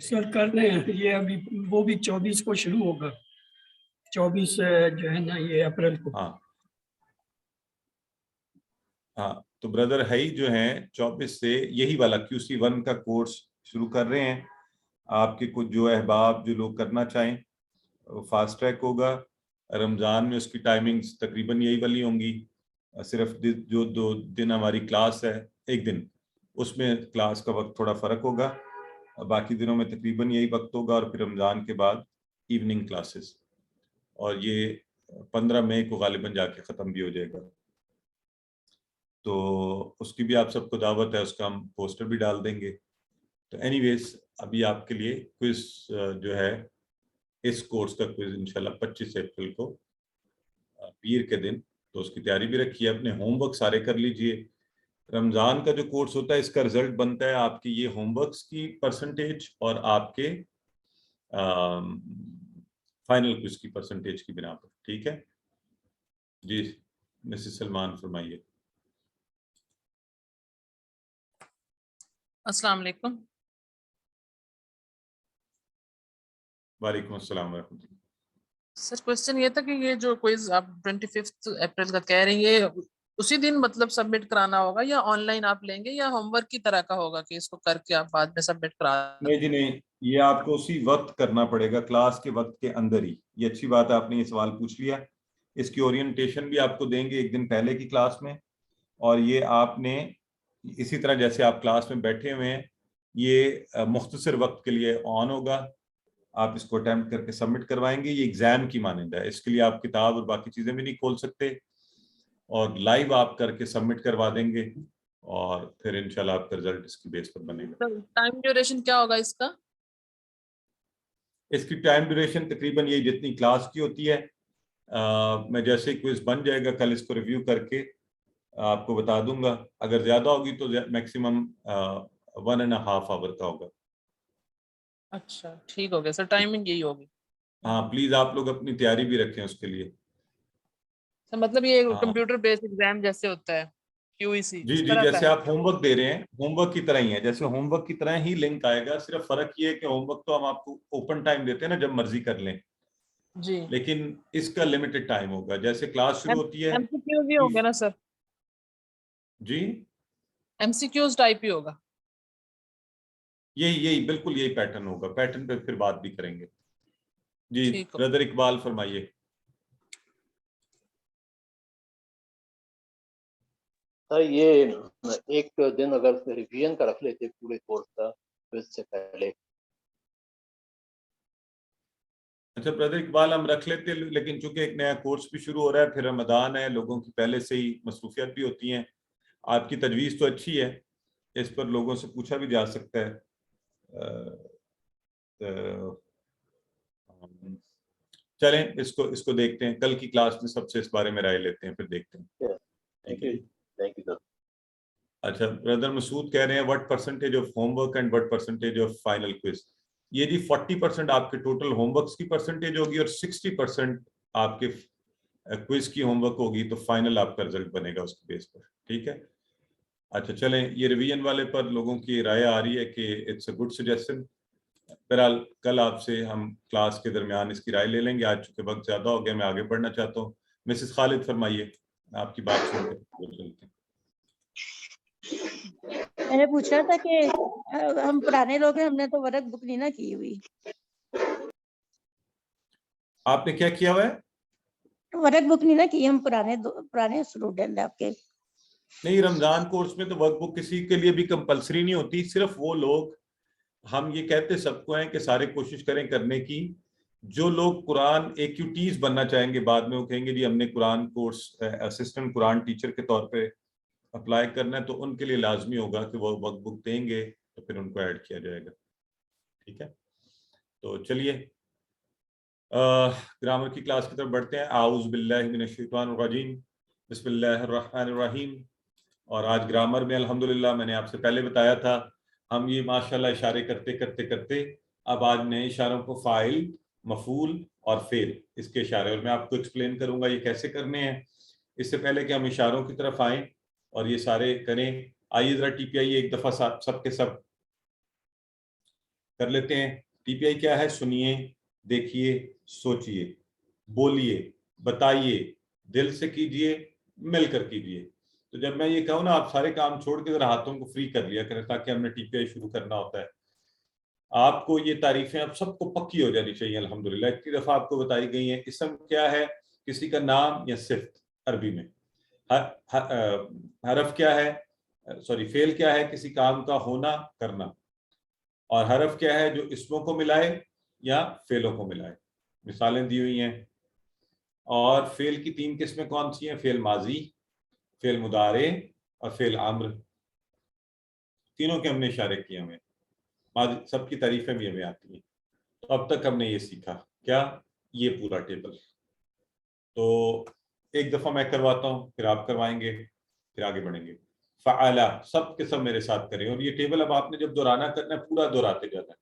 سر کر رہے ہیں یہ ابھی، وہ بھی 24 کو شروع ہوگا، 24 جو ہے نا یہ اپریل کو. ہاں ہاں، تو بردر ہائی جو ہیں 24 سے یہی والا QC1 کا کورس شروع کر رہے ہیں. آپ کے کچھ جو احباب جو لوگ کرنا چاہیں فاسٹ ٹریک ہوگا. رمضان میں اس کی ٹائمنگز تقریباً یہی والی ہوں گی. صرف جو 2 دن ہماری کلاس ہے، ایک دن اس میں کلاس کا وقت تھوڑا فرق ہوگا، باقی دنوں میں تقریباً یہی وقت ہوگا. اور پھر رمضان کے بعد ایوننگ کلاسز، اور یہ 15 مئی کو غالباً جا کے ختم بھی ہو جائے گا. تو اس کی بھی آپ سب کو دعوت ہے، اس کا ہم پوسٹر بھی ڈال دیں گے. تو اینی ویز ابھی آپ کے لیے کوئز جو ہے اس کورس کا کوئز انشاءاللہ 25 اپریل کو پیر کے دن، تو اس کی تیاری بھی رکھیے. اپنے ہوم ورک سارے کر لیجئے. رمضان کا جو کورس ہوتا ہے اس کا رزلٹ بنتا ہے آپ کی یہ ہوم ورکس کی پرسنٹیج اور آپ کے فائنل کوئز کی پرسنٹیج کی بنا پر. ٹھیک ہے جی. مسز سلمان فرمائیے. السلام علیکم. وعلیکم السلام ورحمۃ اللہ. سر کوشچن یہ تھا کہ یہ جو کوئز آپ 25 اپریل کا کہہ رہے ہیں، یہ اسی دن مطلب سبمٹ کرانا ہوگا یا آن لائن آپ لیں گے یا ہوم ورک کی طرح کا ہوگا کہ اس کو کر کے آپ بعد میں سبمٹ کرا؟ نہیں جی نہیں، یہ آپ کو اسی وقت کرنا پڑے گا، کلاس کے وقت کے اندر ہی. یہ اچھی بات ہے آپ نے یہ سوال پوچھ لیا. اس کی اورینٹیشن بھی آپ کو دیں گے ایک دن پہلے کی کلاس میں، اور یہ آپ نے اسی طرح جیسے آپ کلاس میں بیٹھے ہوئے ہیں یہ مختصر وقت کے لیے آن ہوگا. آپ اس کو اٹیمپٹ کر کے سبمٹ کروائیں گے. یہ ایگزام کی مانند ہے، اس کے لیے آپ کتاب اور باقی چیزیں بھی نہیں کھول سکتے، اور لائیو آپ کر کے سبمٹ کروا دیں گے، اور پھر انشاءاللہ آپ کا رزلٹ اس کی بیس پر بنے گا. ٹائم ڈیوریشن کیا ہوگا اس کا؟ اس کی ٹائم ڈیوریشن تقریباً یہی جتنی کلاس کی ہوتی ہے. میں جیسے کوئز بن جائے گا کل اس کو ریویو کر کے آپ کو بتا دوں گا. اگر زیادہ ہوگی تو میکسیمم 1.5 آور کا ہوگا. اچھا ٹھیک ہو گیا سر، ٹائمنگ یہی ہوگی. ہاں پلیز آپ لوگ اپنی تیاری بھی رکھیں اس کے لیے. سر مطلب یہ ہاں کمپیوٹر بیس ایگزام جیسے ہوتا ہے QEC جی اس جی، طرح کا جیسے ہے؟ آپ ہوم ورک دے رہے ہیں ہوم ورک کی طرح ہی ہے، جیسے ہوم ورک کی طرح ہی لنک آئے گا. صرف فرق یہ ہے کہ ہوم ورک تو ہم آپ کو اوپن ٹائم دیتے ہیں نا، جب مرضی کر لیں، جی. لیکن اس کا لمیٹڈ ٹائم ہوگا. جیسے کلاس شروع ہوتی ہے MCQ بھی ہوں گے نا سر؟ جی MCQs ٹائپ ہی ہوگا؟ یہی بالکل یہی پیٹرن ہوگا. پیٹرن پہ پھر بات بھی کریں گے. جی ٹھیک ہو. برادر اقبال فرمائیے. سر یہ ایک دن اگر ریویژن کا رکھ لیتے پورے کورس کا تو اس سے پہلے. اچھا برادر اقبال ہم رکھ لیتے، لیکن چونکہ ایک نیا کورس بھی شروع ہو رہا ہے، پھر رمضان ہے، لوگوں کی پہلے سے ہی مصروفیت بھی ہوتی ہیں. آپ کی تجویز تو اچھی ہے، اس پر لوگوں سے پوچھا بھی جا سکتا ہے. چلیں اس کو دیکھتے ہیں، کل کی کلاس میں سب سے اس بارے میں رائے لیتے ہیں، پھر دیکھتے ہیں. ٹھیک ہے. Thank you sir. اچھا برادر مسعود کہہ رہے ہیں what percentage of homework work and what percentage of final quiz. یہ جی 40% آپ کے ٹوٹل ہوم ورکس کی پرسنٹیج ہوگی اور 60% آپ کے کوئز کی ہوم ورک ہوگی، تو فائنل آپ کا رزلٹ بنے گا اس کے بیس پر. ٹھیک ہے. اچھا چلیں، یہ ریویژن والے پر لوگوں کی رائے آ رہی ہے کہ اٹس اے گڈ سجیشن. بہرحال کل آپ سے ہم کلاس کے درمیان اس کی رائے لے لیں گے. آج چونکہ وقت زیادہ ہو گیا، میں آگے بڑھنا چاہتا ہوں. مسز خالد فرمائیے، آپ کی بات سن کے. میں نے پوچھا تھا کہ ہم پرانے لوگ ہیں، ہم نے تو ورک بک نہیں نا کی ہوئی. آپ نے کیا کیا ہوا ہے؟ ورک بک نہیں نا کی، ہم پرانے اسٹوڈنٹ آپ کے. نہیں، رمضان کورس میں تو ورک بک کسی کے لیے بھی کمپلسری نہیں ہوتی. صرف وہ لوگ، ہم یہ کہتے سب کو ہیں کہ سارے کوشش کریں کرنے کی، جو لوگ قرآن AQTs بننا چاہیں گے، بعد میں وہ کہیں گے جی ہم نے قرآن کورس اسسٹنٹ قرآن ٹیچر کے طور پہ اپلائی کرنا ہے، تو ان کے لیے لازمی ہوگا کہ وہ ورک بک دیں گے، تو پھر ان کو ایڈ کیا جائے گا. ٹھیک ہے. تو چلیے گرامر کی کلاس کی طرف بڑھتے ہیں. اعوذ باللہ من الشیطان الرجیم، بسم اللہ الرحمن الرحیم. اور آج گرامر میں الحمدللہ میں نے آپ سے پہلے بتایا تھا، ہم یہ ماشاءاللہ اشارے کرتے اب آج نئے اشاروں کو فاعل، مفعول اور فعل، اس کے اشارے، اور میں آپ کو ایکسپلین کروں گا یہ کیسے کرنے ہیں. اس سے پہلے کہ ہم اشاروں کی طرف آئیں اور یہ سارے کریں، آئیے ذرا TPI ایک دفعہ سب کے سب کر لیتے ہیں. ٹی پی آئی کیا ہے؟ سنیے، دیکھیے، سوچیے، بولیے، بتائیے، دل سے کیجیے، مل کر کیجیے. تو جب میں یہ کہوں نا آپ سارے کام چھوڑ کے ذرا ہاتھوں کو فری کر لیا کریں تاکہ ہم نے ٹی پی آئی شروع کرنا ہوتا ہے. آپ کو یہ تعریفیں اب سب کو پکی ہو جانی چاہیے الحمدللہ. اتنی دفعہ آپ کو بتائی گئی ہیں. اسم کیا ہے؟ کسی کا نام یا صفت عربی میں. حرف کیا ہے؟ سوری فعل کیا ہے؟ کسی کام کا ہونا، کرنا. اور حرف کیا ہے؟ جو اسموں کو ملائے یا فعلوں کو ملائے. مثالیں دی ہوئی ہیں. اور فعل کی 3 قسمیں کون سی ہیں؟ فعل ماضی، فعل مضارع اور فعل امر. تینوں کے ہم نے اشارے کیے ہوئے. سب کی تعریفیں بھی ہمیں آتی ہیں. تو اب تک ہم نے یہ سیکھا کیا؟ یہ پورا ٹیبل. تو ایک دفعہ میں کرواتا ہوں، پھر آپ کروائیں گے، پھر آگے بڑھیں گے. فعلا سب کے سب میرے ساتھ کریں. اور یہ ٹیبل اب آپ نے جب دہرانا کرنا ہے پورا دہراتے جانا ہے.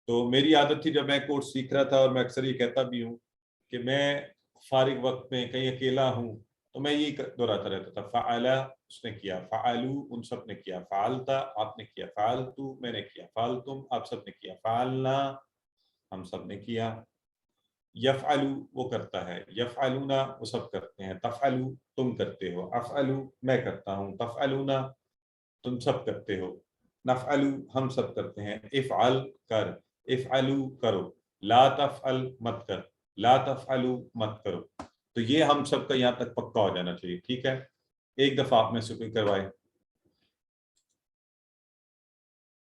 تو میری عادت تھی جب میں کورس سیکھ رہا تھا، اور میں اکثر یہ کہتا بھی ہوں کہ میں فارغ وقت میں کہیں اکیلا ہوں تو میں یہی دہراتا رہتا تھا. فعلا اس نے کیا، فعلو ان سب نے کیا، فعلتا آپ نے کیا، فعلتو میں نے کیا، فعلتم آپ سب نے کیا، فعلنا ہم سب نے کیا. یفعلو وہ کرتا ہے، یفعلونا وہ سب کرتے ہیں، تفعلو تم کرتے ہو، افعلو میں کرتا ہوں، تفعلونا تم سب کرتے ہو، نفعلو ہم سب کرتے ہیں. افعل کر، افعلو کرو، لا تفعل مت کر، لا تفعلو مت کرو. تو یہ ہم سب کا یہاں تک پکا ہو جانا چاہیے. ٹھیک ہے، ایک دفعہ آپ میں سے کوئی کروائے.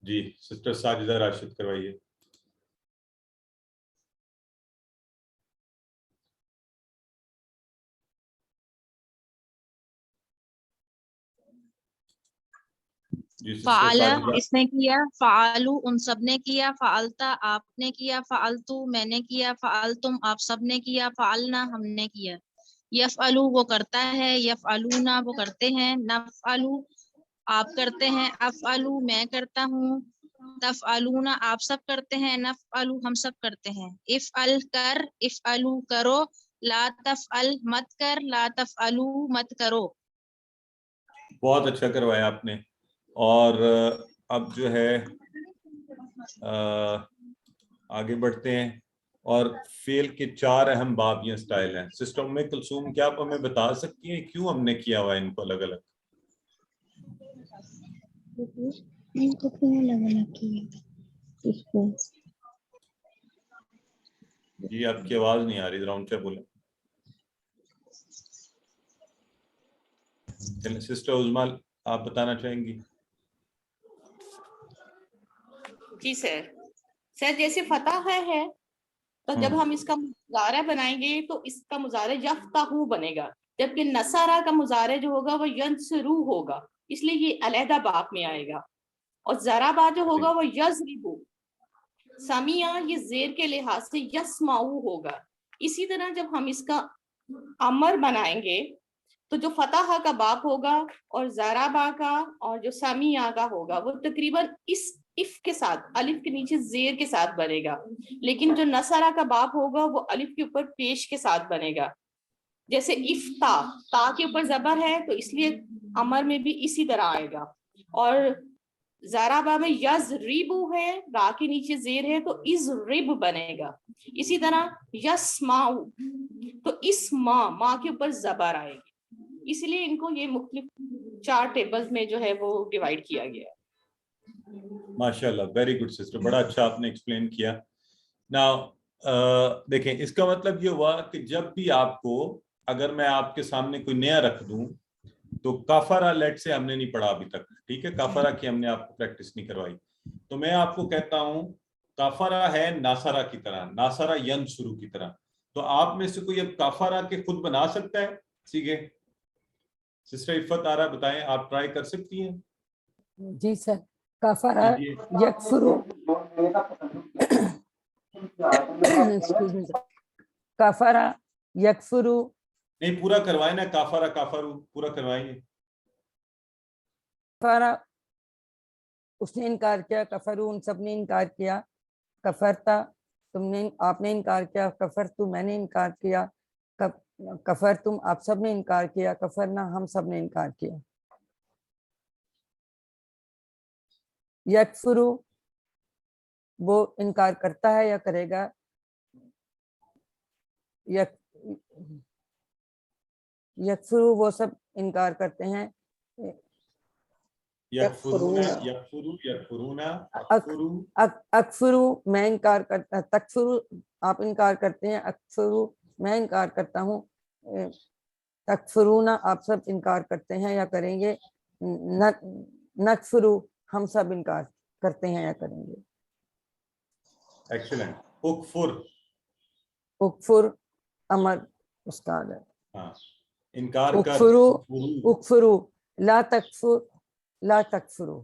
جی سسٹر ساجدہ راشد کروائیے. جی سسٹر فعلا ساجدہ. اس نے کیا، فعلو ان سب نے کیا، فعلتا آپ نے کیا، فعلتو میں نے کیا، فعلتم آپ سب نے کیا، فعلنا ہم نے کیا. یفعلو وہ کرتا ہے، یفعلونا وہ کرتے ہیں، نفعلو آپ کرتے ہیں، افعلو میں کرتا ہوں، تفعلونا آپ سب کرتے ہیں، نفعلو ہم سب کرتے ہیں. افعل کر، افعلو کرو، لا تفعل مت کر، لا تفعلو مت کرو. بہت اچھا کروایا آپ نے. اور اب جو ہے آگے بڑھتے ہیں. اور فعل کے 4 اہم باب یا سٹائل ہیں. سسٹر ام کلثوم کیا آپ ہمیں بتا سکتی ہیں کیوں ہم نے کیا ہوا ہے ان کو الگ الگ؟ جی آپ کی آواز نہیں آ رہی، ذرا اونچا بولیں. سسٹر عظمیٰ آپ بتانا چاہیں گی؟ جی سر جیسے فتح ہے تو جب ہم اس کا مضارع بنائیں گے تو اس کا مضارع یفتحو بنے گا، جبکہ نصرہ کا مضارع جو ہوگا وہ ینصرو ہوگا، اس لیے یہ علیحدہ باب میں آئے گا. اور ضربہ جو ہوگا وہ یضربو. سمیع یہ زیر کے لحاظ سے یسمعو ہوگا. اسی طرح جب ہم اس کا امر بنائیں گے تو جو فتح کا باب ہوگا اور ضربہ کا اور جو سمیع کا ہوگا وہ تقریباً اس اف کے ساتھ، الف کے نیچے زیر کے ساتھ بنے گا. لیکن جو نصرہ کا باب ہوگا وہ الف کے اوپر پیش کے ساتھ بنے گا. جیسے افتا، تا کے اوپر زبر ہے تو اس لیے امر میں بھی اسی طرح آئے گا. اور ضربہ میں یضربو ہے، را کے نیچے زیر ہے تو اضرب بنے گا. اسی طرح یسمعو تو اسما، ماں کے اوپر زبر آئے گی. اس لیے ان کو یہ مختلف 4 ٹیبلز میں جو ہے وہ ڈیوائیڈ کیا گیا. ماشاءاللہ، ویری گڈ سسٹر، بڑا اچھا آپ نے ایکسپلین کیا. ناؤ دیکھیں اس کا مطلب یہ ہوا کہ جب بھی آپ کو، اگر میں آپ کے سامنے کوئی نیا رکھ دوں تو کافرہ لیٹ سے ہم نے نہیں پڑھا ابھی تک، ٹھیک ہے، کافرہ کی ہم نے آپ کو پریکٹس نہیں کروائی. تو میں آپ کو کہتا ہوں کافرہ ہے ناصرہ کی طرح، ناصرہ ینصرو کی طرح. تو آپ میں سے کوئی اب کافرہ کے خود بنا سکتا ہے؟ سیکھے سسٹر عفت آرا بتائیں، آپ ٹرائی کر سکتی ہیں؟ جی سر. کفرہ یکفرو، کفرہ یکفرو. نہیں پورا کروائیں نا، کافرہ کافرو پورا کروائیں. کفرہ اس نے انکار کیا، کفرو ان سب نے انکار کیا، کفرتا تم نے، آپ نے انکار کیا، کفرتو میں نے انکار کیا، کفر تم آپ سب نے انکار کیا، کفرنا ہم سب نے انکار کیا. یکفرو وہ انکار کرتا ہے یا کرے گا؟ یکفرو وہ سب انکار کرتے ہیں. اکفرو میں انکار کرتا، تکفرو آپ انکار کرتے ہیں، اکفرو میں انکار کرتا ہوں، تکفرونا آپ سب انکار کرتے ہیں یا کریں گے، نکفرو ہم سب انکار کرتے ہیں یا کریں گے. ایکسلنٹ. اکفر، اکفر امر استاد ہے. ہاں انکار کر. اکفرو، اکفرو، لا تکفر، لا تکفرو.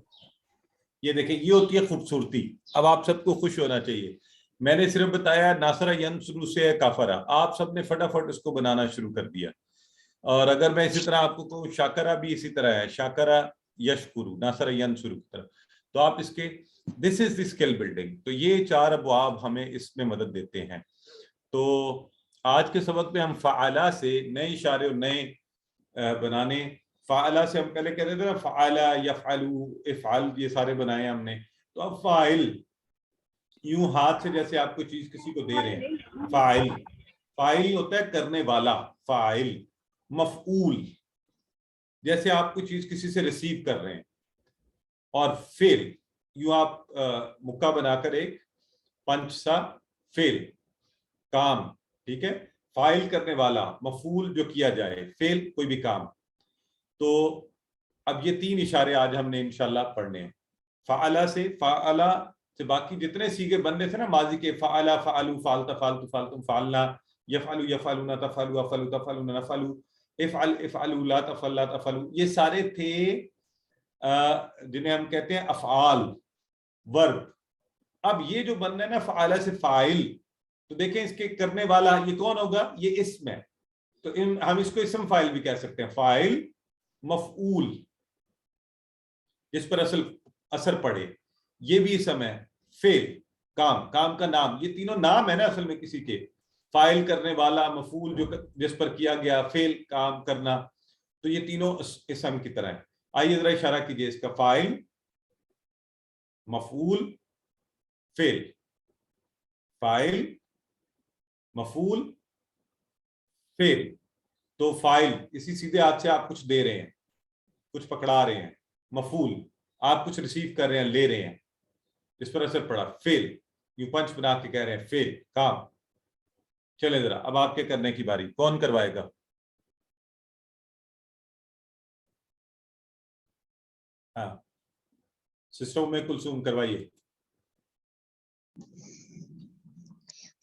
یہ دیکھیں یہ ہوتی ہے خوبصورتی. اب آپ سب کو خوش ہونا چاہیے. میں نے صرف بتایا ناصرہ ینصرو سے ہے کافرہ، آپ سب نے فٹافٹ اس کو بنانا شروع کر دیا. اور اگر میں اسی طرح آپ کو کہوں شاکرہ بھی اسی طرح ہے، شاکرہ یشکرو، ناصرہ ینصرو کی طرح، تو آپ اس کے دس از دی اسکل بلڈنگ. تو یہ 4 ابواب ہمیں اس میں مدد دیتے ہیں. تو آج کے سبق میں ہم فعلا سے نئے اشارے اور نئے بنانے، فعلا سے ہم پہلے کہتے تھے نا فعلا، یفعلو، افعل، یہ سارے بنائے ہم نے. تو اب فاعل، یوں ہاتھ سے جیسے آپ کو چیز کسی کو دے رہے ہیں، فاعل. فاعل ہوتا ہے کرنے والا، فاعل. مفعول جیسے آپ کو چیز کسی سے ریسیو کر رہے ہیں. اور فعل یوں آپ مکہ بنا کر ایک پنچ سا فعل، کام. ٹھیک ہے، فاعل کرنے والا، مفعول جو کیا جائے، فعل کوئی بھی کام. تو اب یہ 3 اشارے آج ہم نے انشاءاللہ پڑھنے ہیں. فعلا سے باقی جتنے سیغے بننے تھے نا ماضی کے، فعلا، فعلو، فعلتا، فعلتو، فعلتم، فعلنا، یفعلو، یفعلون، تفعلوا، افعلوا، تفعلون، نفعلوا، افعل، افعلوا، لا تفعل، لا تفعلوا. یہ سارے تھے جنہیں ہم کہتے ہیں افعال، ورب. اب یہ جو بننا ہے نا فعلا سے فاعل، تو دیکھیں اس کے کرنے والا یہ کون ہوگا؟ یہ اسم ہے. تو ہم اس کو اسم فاعل بھی کہہ سکتے ہیں. فاعل، مفعول جس پر اثر پڑے، یہ بھی اسم ہے. فعل، کام، کام کا نام، یہ تینوں نام ہے نا اصل میں کسی کے. فاعل کرنے والا، مفعول جو جس پر کیا گیا، فعل کام کرنا، تو یہ تینوں اسم کی طرح ہیں. آئیے ذرا اشارہ کیجئے اس کا. فاعل، مفعول، فعل. فاعل، مفعول، فعل. تو فاعل اسی سیدھے ہاتھ سے آپ کچھ دے رہے ہیں، کچھ پکڑا رہے ہیں. مفعول آپ کچھ ریسیو کر رہے ہیں، لے رہے ہیں، اس پر اثر پڑا. فعل یوں پنچ بنا کے کہہ رہے ہیں، فعل، کام. چلے ذرا اب آپ کے کرنے کی باری. کون کروائے گا؟ ہاں سسٹر میں کلثوم کروائیے.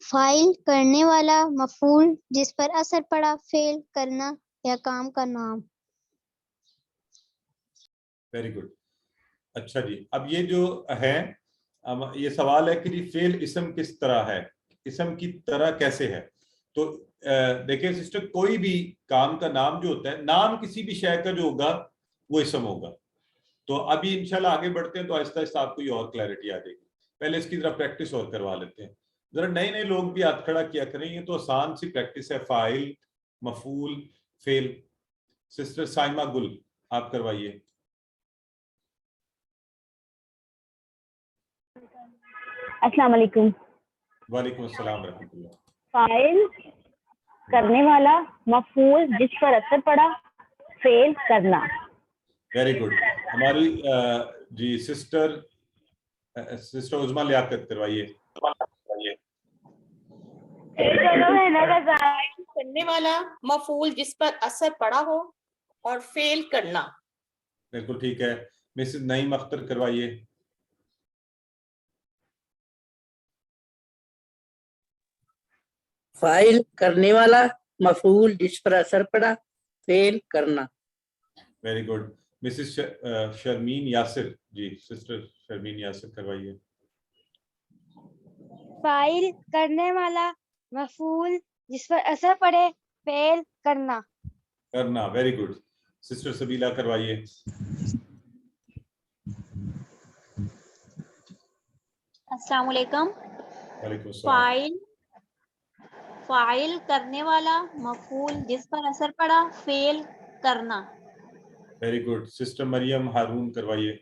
فاعل کرنے والا، مفعول جس پر اثر پڑا، فعل کرنا یا کام کا نام. Very good. اچھا جی، اب یہ جو ہے یہ سوال ہے کہ جی فعل اسم کس طرح ہے، اسم کی طرح کیسے ہے. تو دیکھیں سسٹر، کوئی بھی کام کا نام جو ہوتا ہے، نام کسی بھی شے کا جو ہوگا وہ اسم ہوگا. تو ابھی انشاءاللہ آگے بڑھتے ہیں تو آہستہ آہستہ آپ کو یہ اور کلیئرٹی آ جائے گی. پہلے اس کی ذرا پریکٹس اور کروا لیتے ہیں. ذرا نئے نئے لوگ بھی ہاتھ کھڑا کیا کریں، یہ تو آسان سی پریکٹس ہے. فاعل، مفعول، فعل. سسٹر سائمہ گل آپ کروائیے. السلام علیکم. وعلیکم السلام ورحمۃ اللہ. فاعل کرنے والا، مفعول جس پر اثر پڑا، فعل کرنا. Very good. ہماری جی سسٹر عظمیٰ لیاقت کروائیے. کرنے والا، مفعول جس پر اثر پڑا ہو، اور فعل کرنا. بالکل ٹھیک ہے. مسز نعیم اختر کروائیے. فاعل کرنے والا، مفعول جس پر اثر پڑا، فعل کرنا. Very good. Mrs Sharmeen Yasir, جی سسٹر شرمین یاسر کروائیے. فاعل کرنے والا، مفعول جس پر اثر پڑے، فعل کرنا. کرنا. Very good. سسٹر سبیلا کروائیے. السلام علیکم. وعلیکم السلام. فاعل کرنے والا، مفعول جس پر اثر پڑا، فعل کرنا. Very good. سسٹر مریم ہارون کروائیے.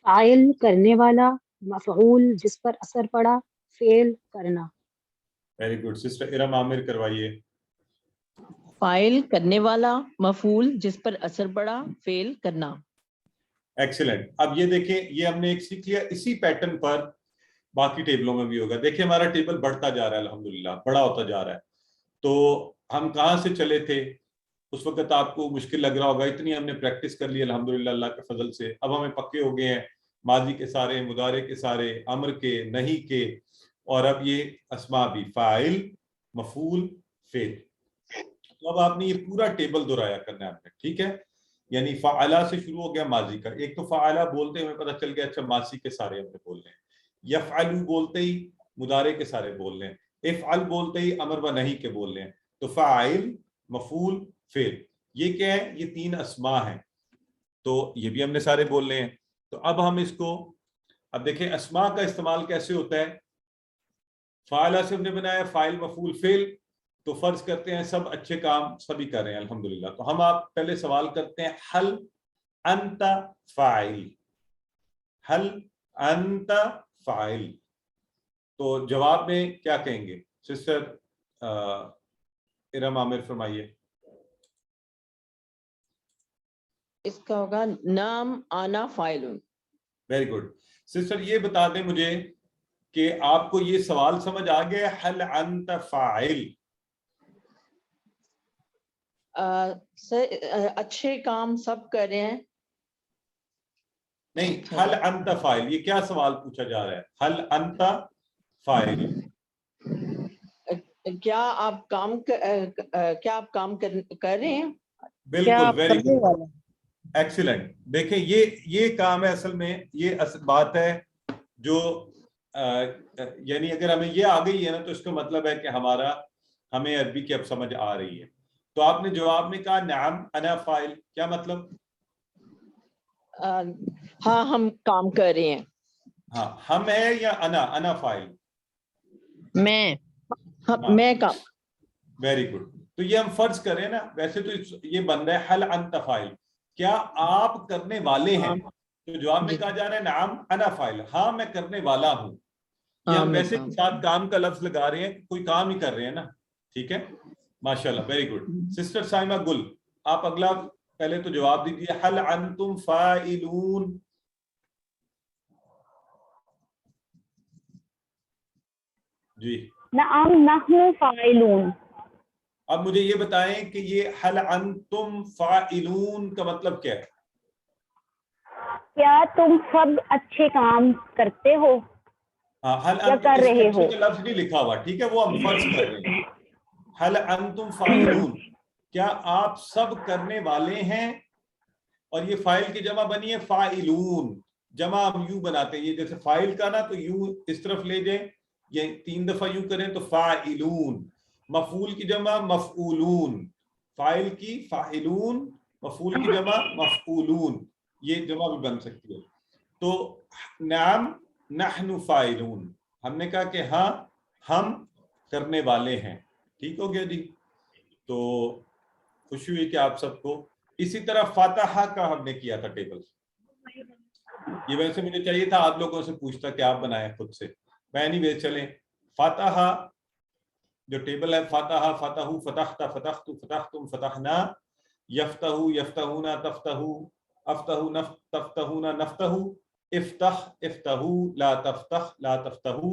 فاعل کرنے والا، مفعول جس پر اثر پڑا فعل کرنا. Very good. سسٹر ارم عامر کروائیے. فاعل کرنے والا، مفعول جس پر اثر پڑا فعل کرنا. ایکسیلنٹ. اب یہ دیکھیں یہ ہم نے ایک سیکھ لیا, اسی پیٹرن پر باقی ٹیبلوں میں بھی ہوگا. دیکھیں ہمارا ٹیبل بڑھتا جا رہا ہے, الحمدللہ بڑا ہوتا جا رہا ہے. تو ہم کہاں سے چلے تھے اس وقت آپ کو مشکل لگ رہا ہوگا, اتنی ہم نے پریکٹس کر لی الحمدللہ اللہ کے فضل سے. اب ہمیں پکے ہو گئے ہیں ماضی کے سارے, مضارع کے سارے, امر کے, نہیں کے, اور اب یہ اسماء بھی, فاعل, مفعول, فعل. تو اب آپ نے یہ پورا ٹیبل دہرایا کرنا ہے آپ نے, ٹھیک ہے. یعنی فعلہ سے شروع ہو گیا ماضی کا. ایک تو فعلہ بولتے ہمیں پتہ چل گیا اچھا ماضی کے سارے ہم نے بول رہے ہیں. یفعل بولتے ہی مضارع کے سارے بول رہے ہیں. افعل بولتے ہی امر و نہیں کے بول رہے ہیں. تو فاعل, مفعول, فعل, یہ کیا ہے؟ یہ 3 اسماء ہیں. تو یہ بھی ہم نے سارے بول رہے ہیں. تو اب ہم اس کو اب دیکھیں اسماء کا استعمال کیسے ہوتا ہے. فعلہ سے ہم نے بنایا فاعل, مفعول, فعل. تو فرض کرتے ہیں سب اچھے کام سبھی کر رہے ہیں الحمدللہ. تو ہم آپ پہلے سوال کرتے ہیں حل انت فاعل, حل انت فاعل. تو جواب میں کیا کہیں گے سسٹر ارم عامر فرمائیے. اس کا ہوگا نام آنا فاعل. Very good. سسٹر یہ بتا دیں مجھے کہ آپ کو یہ سوال سمجھ آ گیا, حل انت فاعل. اچھے کام سب کر رہے ہیں. نہیں, حل انت فاعل, یہ کیا سوال پوچھا جا رہا ہے؟ حل انت فاعل, کیا آپ کام کر رہے ہیں؟ بالکل, ویری گڈ, ایکسیلنٹ. دیکھیں یہ کام ہے اصل میں, یہ بات ہے جو یعنی اگر ہمیں یہ آ گئی ہے نا تو اس کا مطلب ہے کہ ہمیں عربی کی اب سمجھ آ رہی ہے. تو آپ نے جواب میں کہا نعم انا فاعل, کیا مطلب؟ ہاں ہم کام کر رہے ہیں. ہاں ہم ہے یا انا فاعل؟ میں کام. Very good. تو یہ ہم فرض کریں نا, ویسے تو یہ بن رہا ہے حل انت فاعل, کیا آپ کرنے والے ہیں. تو جواب میں کہا جا رہا ہے نعم انا فاعل, ہاں میں کرنے والا ہوں. یہ ہم ویسے کے ساتھ کام کا لفظ لگا رہے ہیں, کوئی کام ہی کر رہے ہیں نا, ٹھیک ہے, ماشاءاللہ, ویری گڈ. سسٹر سائمہ گل, آپ اگلا پہلے تو جواب دیجیے, حل انتم فاعلون. جی نعم نحن فاعلون. اب مجھے یہ بتائیں کہ یہ حل انتم فاعلون کا مطلب کیا ہے؟ کیا تم سب اچھے کام کرتے ہو حل یا انتم, کر اس رہے میں ہو؟ اچھے کا لفظ نہیں لکھا ہوا, ٹھیک ہے, وہ ہم فرض کر رہے ہیں. حل انتم فاعلون, کیا آپ سب کرنے والے ہیں. اور یہ فاعل کی جمع بنی ہے فاعلون, جمع ہم یوں بناتے ہیں, یہ جیسے فاعل کا نا تو یوں اس طرف لے جائیں, یہ 3 دفعہ یوں کریں تو فاعلون. مفعول کی جمع مفعولون, فاعل کی فاعلون, مفعول کی جمع مفعولون, یہ جمع بھی بن سکتی ہے. تو نعم نحن فاعلون, ہم نے کہا کہ ہاں ہم کرنے والے ہیں, ٹھیک ہو گیا جی. تو خوشی ہوئی کہ آپ سب کو. اسی طرح فاتحہ کا ہم نے کیا تھا ٹیبل, یہ ویسے مجھے چاہیے تھا آپ لوگوں سے پوچھتا کہ آپ بنائیں خود سے, میں اینی ویز چلیں. فاتحہ جو ٹیبل ہے, فاتحہ, فتحو, فتحت, فتحت, فتحتم, فتحنا, یفتحو, یفتحون, تفتحو, افتحو, تفتحون, نفتحو, افتح, افتحو, لا تفتح, لا تفتحو.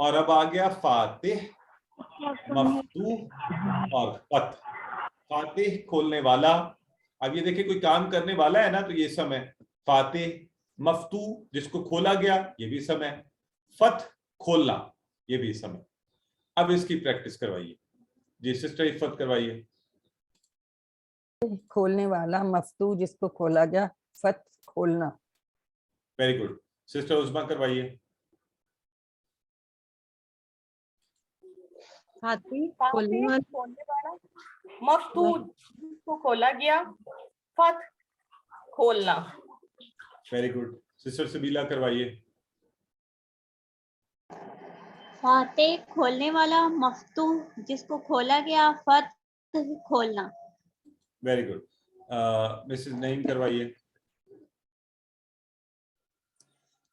اور اب آ گیا فاتح, مفتوح اور فتح. فاتح کھولنے والا, اب یہ دیکھیں کوئی کام کرنے والا ہے نا تو یہ اسم ہے فاتح. مفتوح جس کو کھولا گیا یہ بھی اسم ہے. فتح کھولنا یہ بھی اسم ہے. اب اس کی پریکٹس کروائیے جی سسٹر عفت کروائیے. کھولنے والا, مفتوح جس کو کھولا گیا, فتح کھولنا. Very good. سسٹر عظما کروائیے. کھولنے والا, مفتوح جس کو کھولا گیا, فتح کھولنا. Very good. سسٹر سبیلا کروائیے. فاتح کھولنے والا, مفتوح جس کو کھولا گیا, فتح کھولنا. Very good. مسز نعیم کروائیے.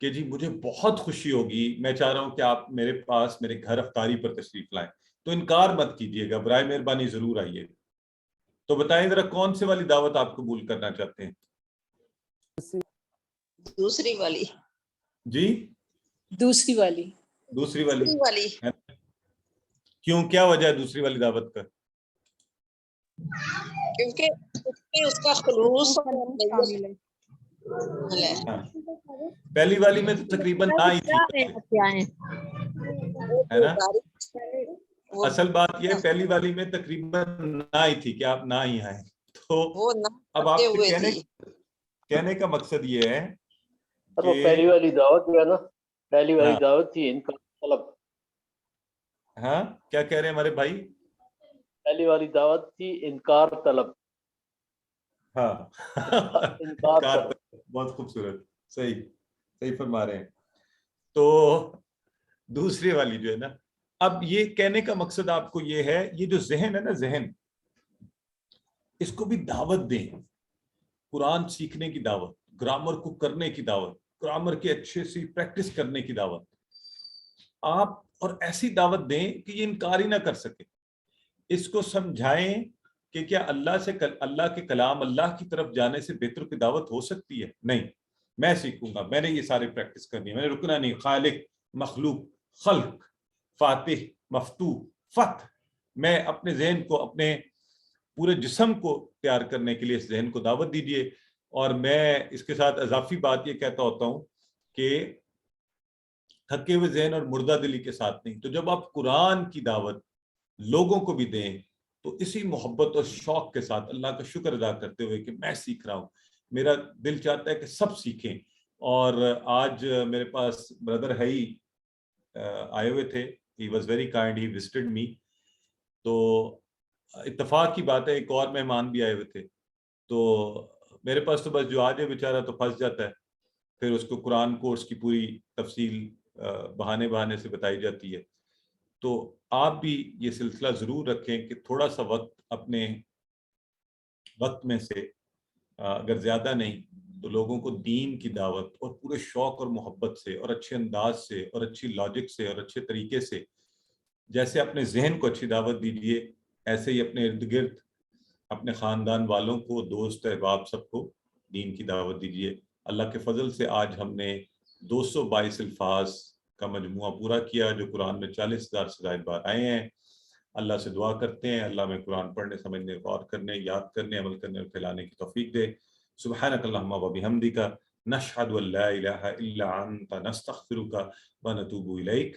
کہ جی مجھے بہت خوشی ہوگی، میں چاہ رہا ہوں کہ آپ میرے پاس میرے گھر افطاری پر تشریف لائیں، تو انکار مت کیجیے گا، برائے مہربانی ضرور آئیے. تو بتائیں ذرا کون سی والی دعوت آپ قبول کرنا چاہتے ہیں؟ دوسری والی. جی دوسری والی. دوسری والی. دوسری والی. کیوں، کیا وجہ ہے دوسری والی دعوت کا؟ کیونکہ اس کا خلوص شامل ہے. پہلی والی میں تو تقریباً نہ ہی تھی، ہے نا؟ اصل بات یہ پہلی والی میں تقریباً نہ ہی تھی کہ آپ نہ ہی آئیں. تو اب آپ سے کہنے کا مقصد یہ ہے وہ پہلی والی دعوت جو ہے نا، پہلی والی ہاں. دعوت تھی انکار طلب. ہاں کیا کہہ رہے ہیں ہمارے بھائی؟ پہلی والی دعوت تھی انکار طلب. ہاں انکار بہت خوبصورت، صحیح فرما رہے ہیں. تو دوسری والی جو ہے نا، اب یہ کہنے کا مقصد آپ کو یہ ہے، یہ جو ذہن ہے نا، ذہن اس کو بھی دعوت دیں. قرآن سیکھنے کی دعوت، گرامر کو کرنے کی دعوت، گرامر کی اچھے سے پریکٹس کرنے کی دعوت آپ، اور ایسی دعوت دیں کہ یہ انکار ہی نہ کر سکے. اس کو سمجھائیں کہ کیا اللہ کے کلام، اللہ کی طرف جانے سے بہتر کی دعوت ہو سکتی ہے؟ نہیں، میں سیکھوں گا، میں نے یہ سارے پریکٹس کرنی ہے، میں نے رکنا نہیں. خالق، مخلوق، خلق، فاتح، مفتوح، فتح. میں اپنے ذہن کو، اپنے پورے جسم کو تیار کرنے کے لیے اس ذہن کو دعوت دیجیے. اور میں اس کے ساتھ اضافی بات یہ کہتا ہوتا ہوں کہ تھکے ہوئے ذہن اور مردہ دلی کے ساتھ نہیں. تو جب آپ قرآن کی دعوت لوگوں کو بھی دیں تو اسی محبت اور شوق کے ساتھ اللہ کا شکر ادا کرتے ہوئے کہ میں سیکھ رہا ہوں. میرا دل چاہتا ہے کہ سب سیکھیں. اور آج میرے پاس بردر ہی آئے ہوئے تھے. He was very kind, he visited me. تو اتفاق کی بات ہے ایک اور مہمان بھی آئے ہوئے تھے. تو میرے پاس تو بس جو آ جائے بیچارہ تو پھنس جاتا ہے، پھر اس کو قرآن کورس کی پوری تفصیل بہانے سے بتائی جاتی ہے. تو آپ بھی یہ سلسلہ ضرور رکھیں کہ تھوڑا سا وقت اپنے وقت میں سے، اگر زیادہ نہیں تو لوگوں کو دین کی دعوت اور پورے شوق اور محبت سے اور اچھے انداز سے اور اچھی لاجک سے اور اچھے طریقے سے، جیسے اپنے ذہن کو اچھی دعوت دیجیے، ایسے ہی اپنے ارد گرد اپنے خاندان والوں کو، دوست احباب سب کو دین کی دعوت دیجیے. اللہ کے فضل سے آج ہم نے 222 الفاظ کا مجموعہ پورا کیا جو قرآن میں 40,000 سے زائد بار آئے ہیں. اللہ سے دعا کرتے ہیں اللہ میں قرآن پڑھنے، سمجھنے، غور کرنے، یاد کرنے، عمل کرنے اور پھیلانے کی توفیق دے. سبحانک اللہم و بحمدک، نشہد ان لا الہ الا انت، نستغفرک و نتوب الیک.